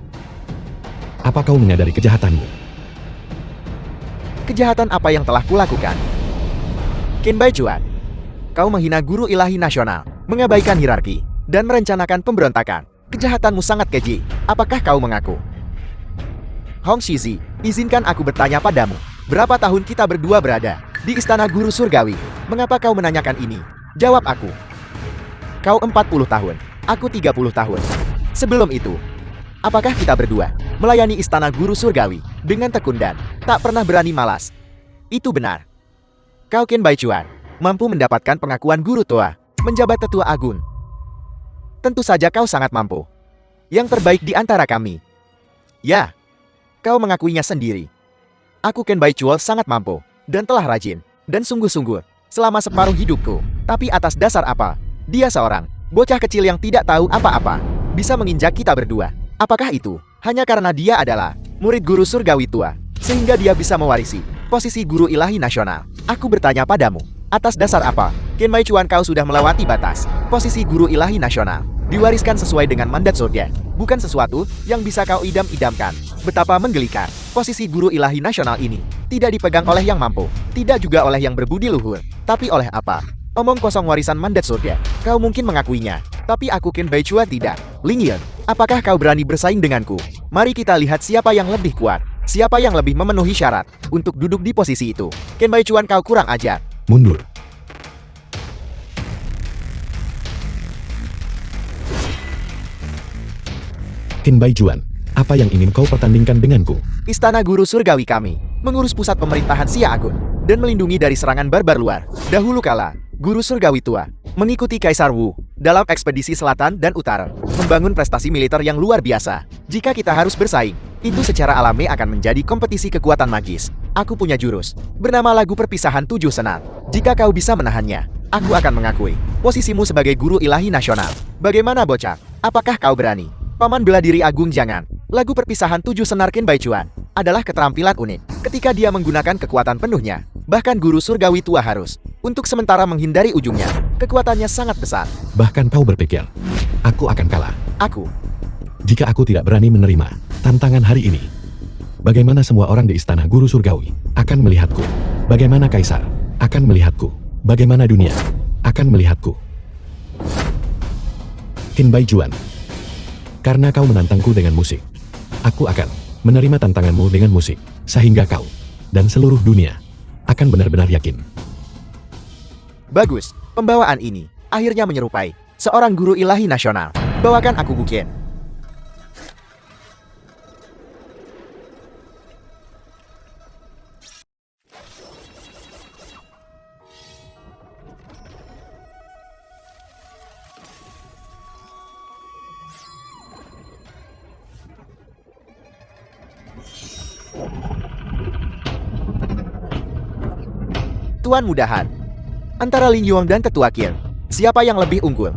Apa kau menyadari kejahatanmu? Kejahatan apa yang telah kulakukan? Qin Baichuan, kau menghina guru ilahi nasional, mengabaikan hierarki, dan merencanakan pemberontakan. Kejahatanmu sangat keji. Apakah kau mengaku? Hong Shizi, izinkan aku bertanya padamu. Berapa tahun kita berdua berada di istana guru surgawi? Mengapa kau menanyakan ini? Jawab aku. Kau 40 tahun, aku 30 tahun. Sebelum itu, apakah kita berdua melayani istana guru surgawi dengan tekun dan tak pernah berani malas? Itu benar. Kau Qin Baichuan, mampu mendapatkan pengakuan guru tua, menjabat tetua agung. Tentu saja kau sangat mampu. Yang terbaik di antara kami. Ya, kau mengakuinya sendiri. Aku Qin Baichuan sangat mampu, dan telah rajin, dan sungguh-sungguh, selama separuh hidupku. Tapi atas dasar apa? Dia seorang bocah kecil yang tidak tahu apa-apa, bisa menginjak kita berdua. Apakah itu hanya karena dia adalah murid guru surgawi tua, sehingga dia bisa mewarisi posisi guru ilahi nasional? Aku bertanya padamu, atas dasar apa Qin Baichuan kau sudah melewati batas posisi guru ilahi nasional? Diwariskan sesuai dengan mandat surga, bukan sesuatu yang bisa kau idam-idamkan. Betapa menggelikan, posisi guru ilahi nasional ini tidak dipegang oleh yang mampu, tidak juga oleh yang berbudi luhur, tapi oleh apa? Omong kosong warisan mandat surga. Kau mungkin mengakuinya, tapi aku Qin Baichuan tidak. Ling Yun, apakah kau berani bersaing denganku? Mari kita lihat siapa yang lebih kuat, siapa yang lebih memenuhi syarat untuk duduk di posisi itu. Qin Baichuan, kau kurang ajar. Mundur. Qin Baichuan, apa yang ingin kau pertandingkan denganku? Istana guru surgawi kami mengurus pusat pemerintahan Xia Agun dan melindungi dari serangan barbar luar. Dahulu kala, Guru surgawi tua, mengikuti Kaisar Wu dalam ekspedisi selatan dan utara, membangun prestasi militer yang luar biasa. Jika kita harus bersaing, itu secara alami akan menjadi kompetisi kekuatan magis. Aku punya jurus, bernama lagu perpisahan 7 senar. Jika kau bisa menahannya, aku akan mengakui posisimu sebagai guru ilahi nasional. Bagaimana bocah? Apakah kau berani? Paman bela diri agung jangan. Lagu perpisahan 7 senar Qin Bai Chuan adalah keterampilan unik. Ketika dia menggunakan kekuatan penuhnya, bahkan guru surgawi tua harus, untuk sementara menghindari ujungnya. Kekuatannya sangat besar. Bahkan kau berpikir, aku akan kalah. Jika aku tidak berani menerima tantangan hari ini, bagaimana semua orang di istana guru surgawi akan melihatku? Bagaimana kaisar akan melihatku? Bagaimana dunia akan melihatku? Qin Bai Chuan, karena kau menantangku dengan musik, aku akan menerima tantanganmu dengan musik, sehingga kau dan seluruh dunia akan benar-benar yakin. Bagus, pembawaan ini akhirnya menyerupai seorang guru ilahi nasional. Bawakan aku Guqian. Tuan Mudahan, antara Ling Yuang dan Tetua Qin, siapa yang lebih unggul?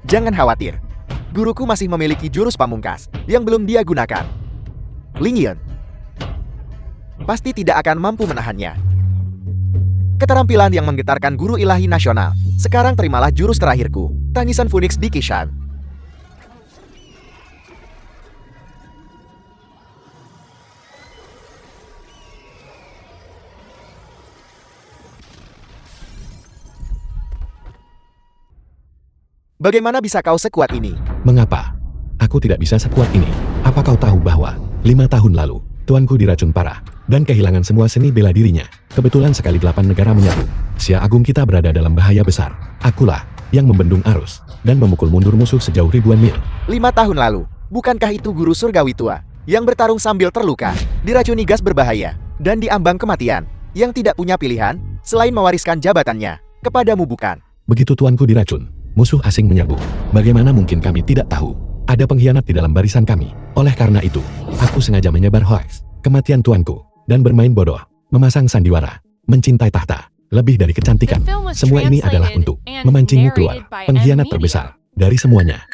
Jangan khawatir, guruku masih memiliki jurus pamungkas yang belum dia gunakan. Ling Yun pasti tidak akan mampu menahannya. Keterampilan yang menggetarkan guru ilahi nasional. Sekarang terimalah jurus terakhirku, tangisan Phoenix di Kishan. Bagaimana bisa kau sekuat ini? Mengapa aku tidak bisa sekuat ini? Apa kau tahu bahwa 5 tahun lalu tuanku diracun parah dan kehilangan semua seni bela dirinya. Kebetulan sekali 8 negara menyatu. Xia Agung kita berada dalam bahaya besar. Akulah yang membendung arus dan memukul mundur musuh sejauh ribuan mil. 5 tahun lalu, bukankah itu guru surgawi tua yang bertarung sambil terluka, diracuni gas berbahaya, dan diambang kematian, yang tidak punya pilihan selain mewariskan jabatannya kepadamu bukan? Begitu tuanku diracun, musuh asing menyerbu. Bagaimana mungkin kami tidak tahu? Ada pengkhianat di dalam barisan kami. Oleh karena itu, aku sengaja menyebar hoax kematian tuanku dan bermain bodoh, memasang sandiwara, mencintai tahta, lebih dari kecantikan. Semua ini adalah untuk memancingmu keluar, pengkhianat terbesar dari semuanya.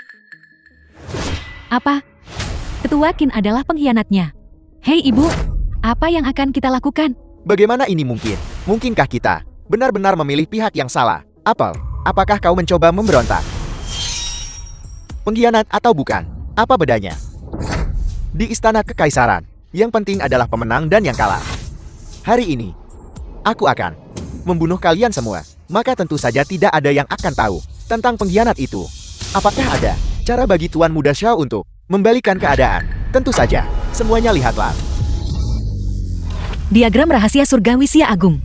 Apa? Ketua Qin adalah pengkhianatnya. Hei ibu, apa yang akan kita lakukan? Bagaimana ini mungkin? Mungkinkah kita benar-benar memilih pihak yang salah? Apakah kau mencoba memberontak? Pengkhianat atau bukan? Apa bedanya? Di istana kekaisaran, yang penting adalah pemenang dan yang kalah. Hari ini, aku akan membunuh kalian semua. Maka tentu saja tidak ada yang akan tahu tentang pengkhianat itu. Apakah ada cara bagi Tuan Muda Xiao untuk membalikan keadaan? Tentu saja, semuanya lihatlah. Diagram rahasia surgawi Xia Agung.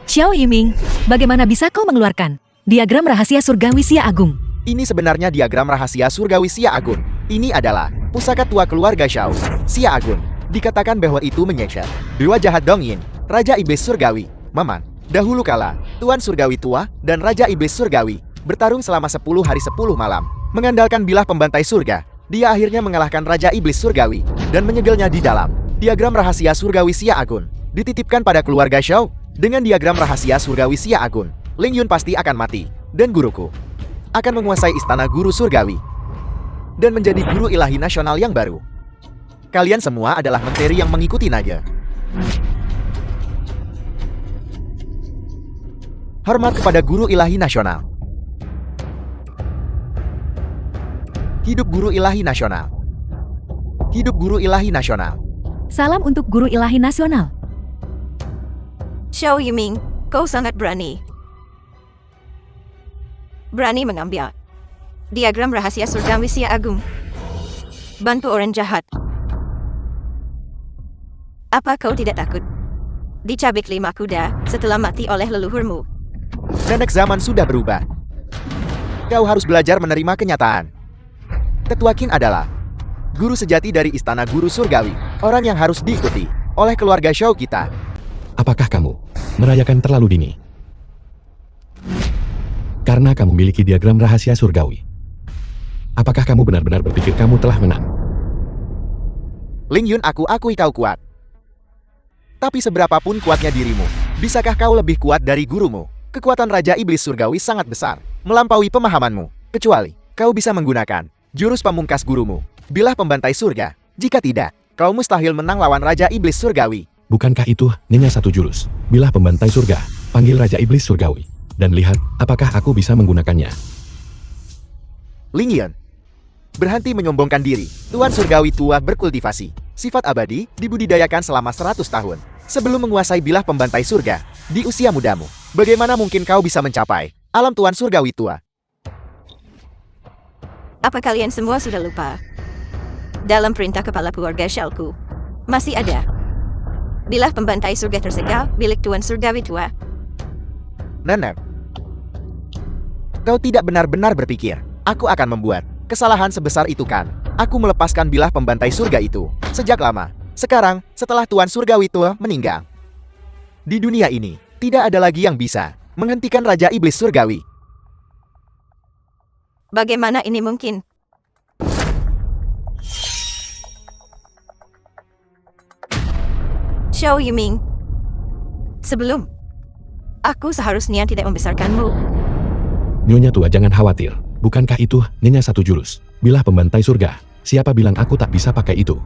Xiao Yiming, bagaimana bisa kau mengeluarkan diagram rahasia surgawi Xia Agung? Ini sebenarnya diagram rahasia surgawi Xia Agung. Ini adalah pusaka tua keluarga Xiao. Xia Agung dikatakan bahwa itu menyeksa dewa jahat Dong Yin, Raja Iblis Surgawi. Maman, dahulu kala, Tuan Surgawi tua dan Raja Iblis Surgawi bertarung selama 10 hari 10 malam. Mengandalkan bilah pembantai surga, dia akhirnya mengalahkan Raja Iblis Surgawi dan menyegelnya di dalam. Diagram rahasia surgawi Xia Agung dititipkan pada keluarga Xiao. Dengan diagram rahasia surgawi Xia Agung, Ling Yun pasti akan mati, dan guruku akan menguasai istana guru surgawi dan menjadi guru ilahi nasional yang baru. Kalian semua adalah menteri yang mengikuti naga. Hormat kepada guru ilahi nasional. Hidup guru ilahi nasional. Hidup guru ilahi nasional. Salam untuk guru ilahi nasional. Xiao Yiming, kau sangat berani. Berani mengambil diagram rahasia surgawi Xia Agung. Bantu orang jahat. Apa kau tidak takut Dicabik 5 kuda setelah mati oleh leluhurmu. Nenek zaman sudah berubah. Kau harus belajar menerima kenyataan. Tetua Qin adalah guru sejati dari Istana Guru Surgawi, orang yang harus diikuti oleh keluarga Shao kita. Apakah kamu merayakan terlalu dini? Karena kamu memiliki diagram rahasia surgawi. Apakah kamu benar-benar berpikir kamu telah menang? Ling Yun, aku akui kau kuat. Tapi seberapapun kuatnya dirimu, bisakah kau lebih kuat dari gurumu? Kekuatan Raja Iblis Surgawi sangat besar, melampaui pemahamanmu. Kecuali kau bisa menggunakan jurus pamungkas gurumu, Bilah Pembantai Surga. Jika tidak, kau mustahil menang lawan Raja Iblis Surgawi. Bukankah itu hanya satu jurus? Bilah Pembantai Surga, panggil Raja Iblis Surgawi. Dan lihat, apakah aku bisa menggunakannya. Ling Yun, berhenti menyombongkan diri. Tuan Surgawi tua berkultivasi sifat abadi dibudidayakan selama 100 tahun. Sebelum menguasai Bilah Pembantai Surga, di usia mudamu, bagaimana mungkin kau bisa mencapai alam Tuan Surgawi tua? Apa kalian semua sudah lupa? Dalam perintah kepala keluarga Shalku, masih ada Bilah Pembantai Surga tersegel milik Tuan Surgawi tua. Nenek, kau tidak benar-benar berpikir aku akan membuat kesalahan sebesar itu kan? Aku melepaskan Bilah Pembantai Surga itu sejak lama. Sekarang, setelah Tuan Surgawi tua meninggal, di dunia ini tidak ada lagi yang bisa menghentikan Raja Iblis Surgawi. Bagaimana ini mungkin? Xiao Yiming, sebelum aku seharusnya tidak membesarkanmu. Nyonya tua, jangan khawatir. Bukankah itu hanya satu jurus? Bilah Pembantai Surga. Siapa bilang aku tak bisa pakai itu?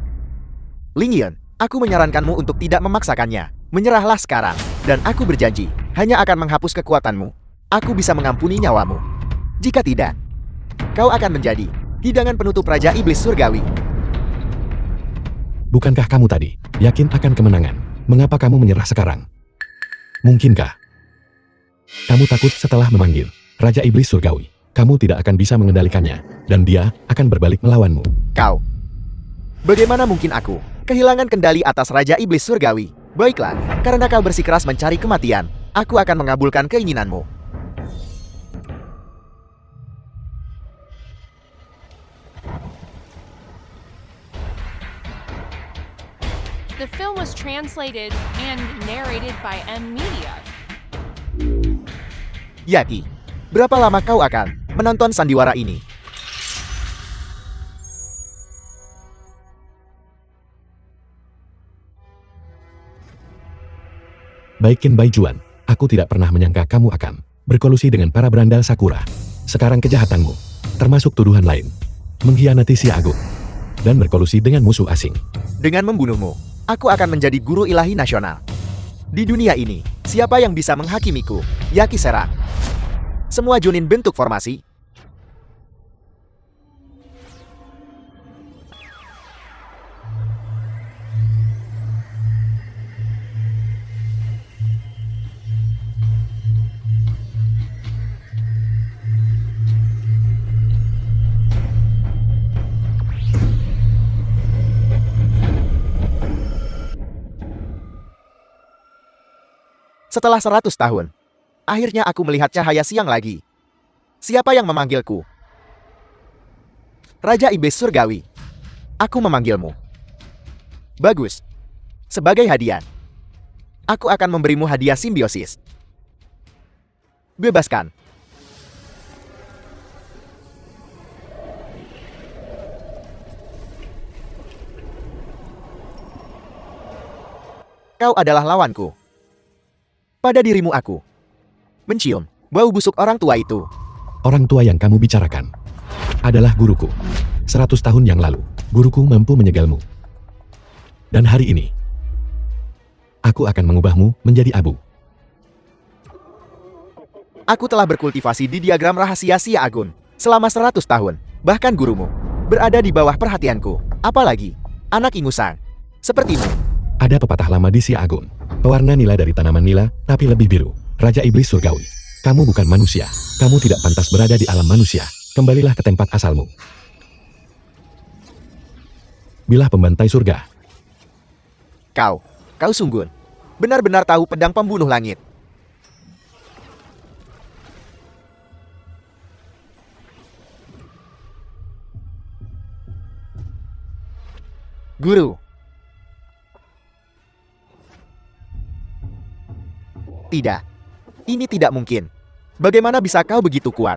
Ling Yun, aku menyarankanmu untuk tidak memaksakannya. Menyerahlah sekarang, dan aku berjanji hanya akan menghapus kekuatanmu. Aku bisa mengampuni nyawamu. Jika tidak, kau akan menjadi hidangan penutup Raja Iblis Surgawi. Bukankah kamu tadi yakin akan kemenangan? Mengapa kamu menyerah sekarang? Mungkinkah kamu takut setelah memanggil Raja Iblis Surgawi? Kamu tidak akan bisa mengendalikannya, dan dia akan berbalik melawanmu. Kau, bagaimana mungkin aku kehilangan kendali atas Raja Iblis Surgawi? Baiklah, karena kau bersikeras mencari kematian, aku akan mengabulkan keinginanmu. The film was translated and narrated by M Media. Yaki, berapa lama kau akan menonton sandiwara ini? Baik Qin Baijuan, aku tidak pernah menyangka kamu akan berkolusi dengan para berandal Sakura. Sekarang kejahatanmu, termasuk tuduhan lain, mengkhianati Xia Agung, dan berkolusi dengan musuh asing. Dengan membunuhmu, aku akan menjadi guru ilahi nasional. Di dunia ini, siapa yang bisa menghakimiku? Yaki serang. Semua Junin bentuk formasi. Setelah 100 tahun, akhirnya aku melihat cahaya siang lagi. Siapa yang memanggilku? Raja Iblis Surgawi. Aku memanggilmu. Bagus. Sebagai hadiah, aku akan memberimu hadiah simbiosis. Bebaskan. Kau adalah lawanku. Pada dirimu aku mencium bau busuk orang tua itu. Orang tua yang kamu bicarakan adalah guruku. 100 tahun yang lalu, guruku mampu menyegalmu. Dan hari ini, aku akan mengubahmu menjadi abu. Aku telah berkultivasi di diagram rahasia Xia Agun selama 100 tahun. Bahkan gurumu berada di bawah perhatianku. Apalagi anak ingusan sepertimu. Ada pepatah lama di Xia Agun. Pewarna nila dari tanaman nila, tapi lebih biru. Raja Iblis Surgawi. Kamu bukan manusia. Kamu tidak pantas berada di alam manusia. Kembalilah ke tempat asalmu. Bilah Pembantai Surga. Kau sungguh benar-benar tahu pedang pembunuh langit. Guru. Tidak. Ini tidak mungkin. Bagaimana bisa kau begitu kuat?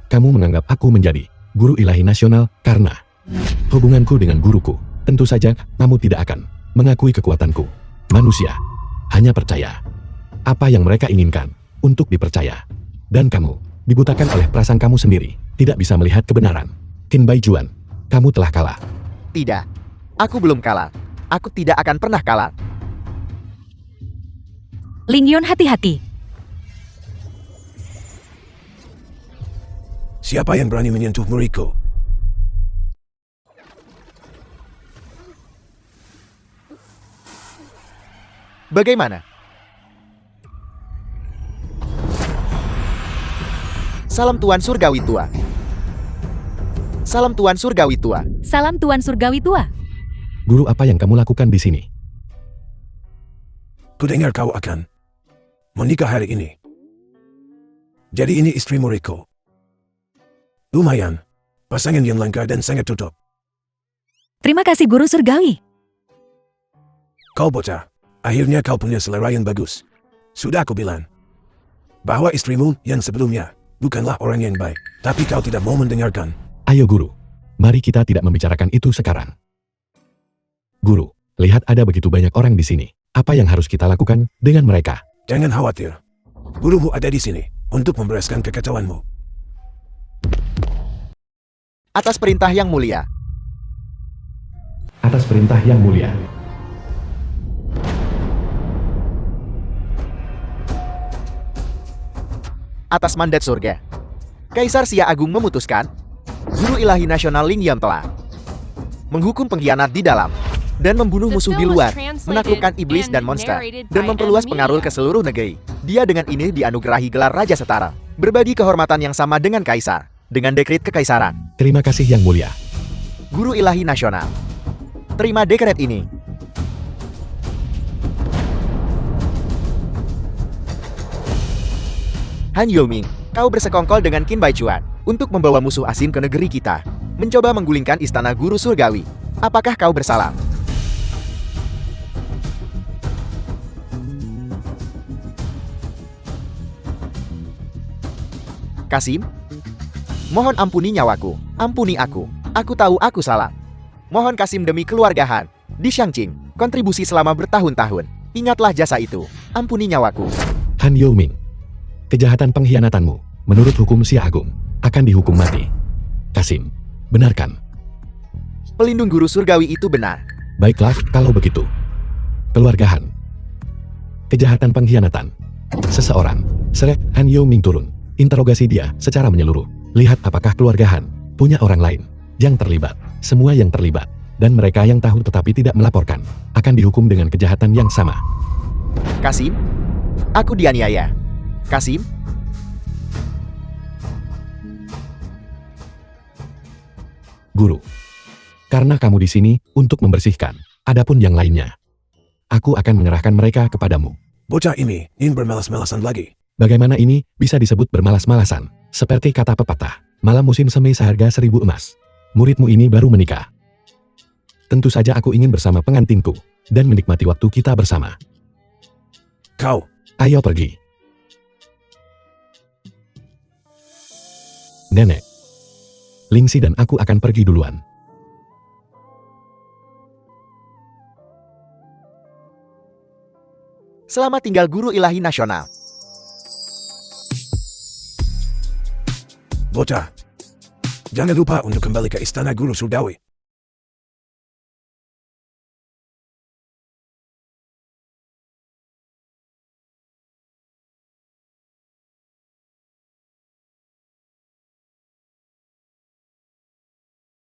Kamu menganggap aku menjadi guru ilahi nasional karena hubunganku dengan guruku. Tentu saja kamu tidak akan mengakui kekuatanku. Manusia hanya percaya apa yang mereka inginkan untuk dipercaya. Dan kamu dibutakan oleh prasangkamu sendiri, tidak bisa melihat kebenaran. Qin Baijuan, kamu telah kalah. Tidak. Aku belum kalah. Aku tidak akan pernah kalah. Ling Yon, hati-hati. Siapa yang berani menyentuh muridku? Bagaimana? Salam Tuan Surgawi Tua. Salam Tuan Surgawi Tua. Salam Tuan Surgawi Tua. Guru, apa yang kamu lakukan di sini? Kudengar kau akan menikah hari ini. Jadi ini istri muridku. Lumayan, pasangan yang langka dan sangat tutup. Terima kasih Guru Surgawi. Kau bocah, akhirnya kau punya selera yang bagus. Sudah aku bilang bahwa istrimu yang sebelumnya bukanlah orang yang baik, tapi kau tidak mau mendengarkan. Ayo guru, mari kita tidak membicarakan itu sekarang. Guru, lihat ada begitu banyak orang di sini. Apa yang harus kita lakukan dengan mereka? Jangan khawatir. Gurumu ada di sini untuk membereskan kekacauanmu. Atas perintah yang mulia. Atas perintah yang mulia. Atas mandat surga. Kaisar Xia Agung memutuskan, Guru Ilahi Nasional Ling Yon telah menghukum pengkhianat di dalam dan membunuh musuh di luar, menaklukkan iblis dan monster, dan memperluas pengaruh ke seluruh negeri. Dia dengan ini dianugerahi gelar Raja Setara, berbagi kehormatan yang sama dengan Kaisar, dengan dekret kekaisaran. Terima kasih yang mulia. Guru Ilahi Nasional, terima dekret ini. Han Yoming, kau bersekongkol dengan Qin Baijuan untuk membawa musuh asing ke negeri kita, mencoba menggulingkan istana Guru Surgawi. Apakah kau bersalah? Kasim? Mohon ampuni nyawaku, ampuni aku. Aku tahu aku salah. Mohon Kasim demi keluarga Han. Di Shangqing, kontribusi selama bertahun-tahun. Ingatlah jasa itu. Ampuni nyawaku. Han Yoming, kejahatan pengkhianatanmu, menurut hukum Xia Agung, akan dihukum mati. Kasim, benarkan? Pelindung Guru Surgawi itu benar. Baiklah, kalau begitu. Keluarga Han. Kejahatan pengkhianatan. Seseorang, seret Han Yoming turun. Interogasi dia secara menyeluruh. Lihat apakah keluarga Han punya orang lain yang terlibat. Semua yang terlibat, dan mereka yang tahu tetapi tidak melaporkan, akan dihukum dengan kejahatan yang sama. Kasim? Aku dianiaya. Kasim? Guru, karena kamu di sini untuk membersihkan, adapun yang lainnya, aku akan menyerahkan mereka kepadamu. Bocah ini ingin bermalas-malasan lagi. Bagaimana ini bisa disebut bermalas-malasan? Seperti kata pepatah, malam musim semi seharga 1000 emas. Muridmu ini baru menikah. Tentu saja aku ingin bersama pengantinku, dan menikmati waktu kita bersama. Kau, Ayo pergi. Nenek. Lingxi dan aku akan pergi duluan. Selamat tinggal Guru Ilahi Nasional. bocah. Jangan lupa untuk kembali ke istana Guru Surgawi.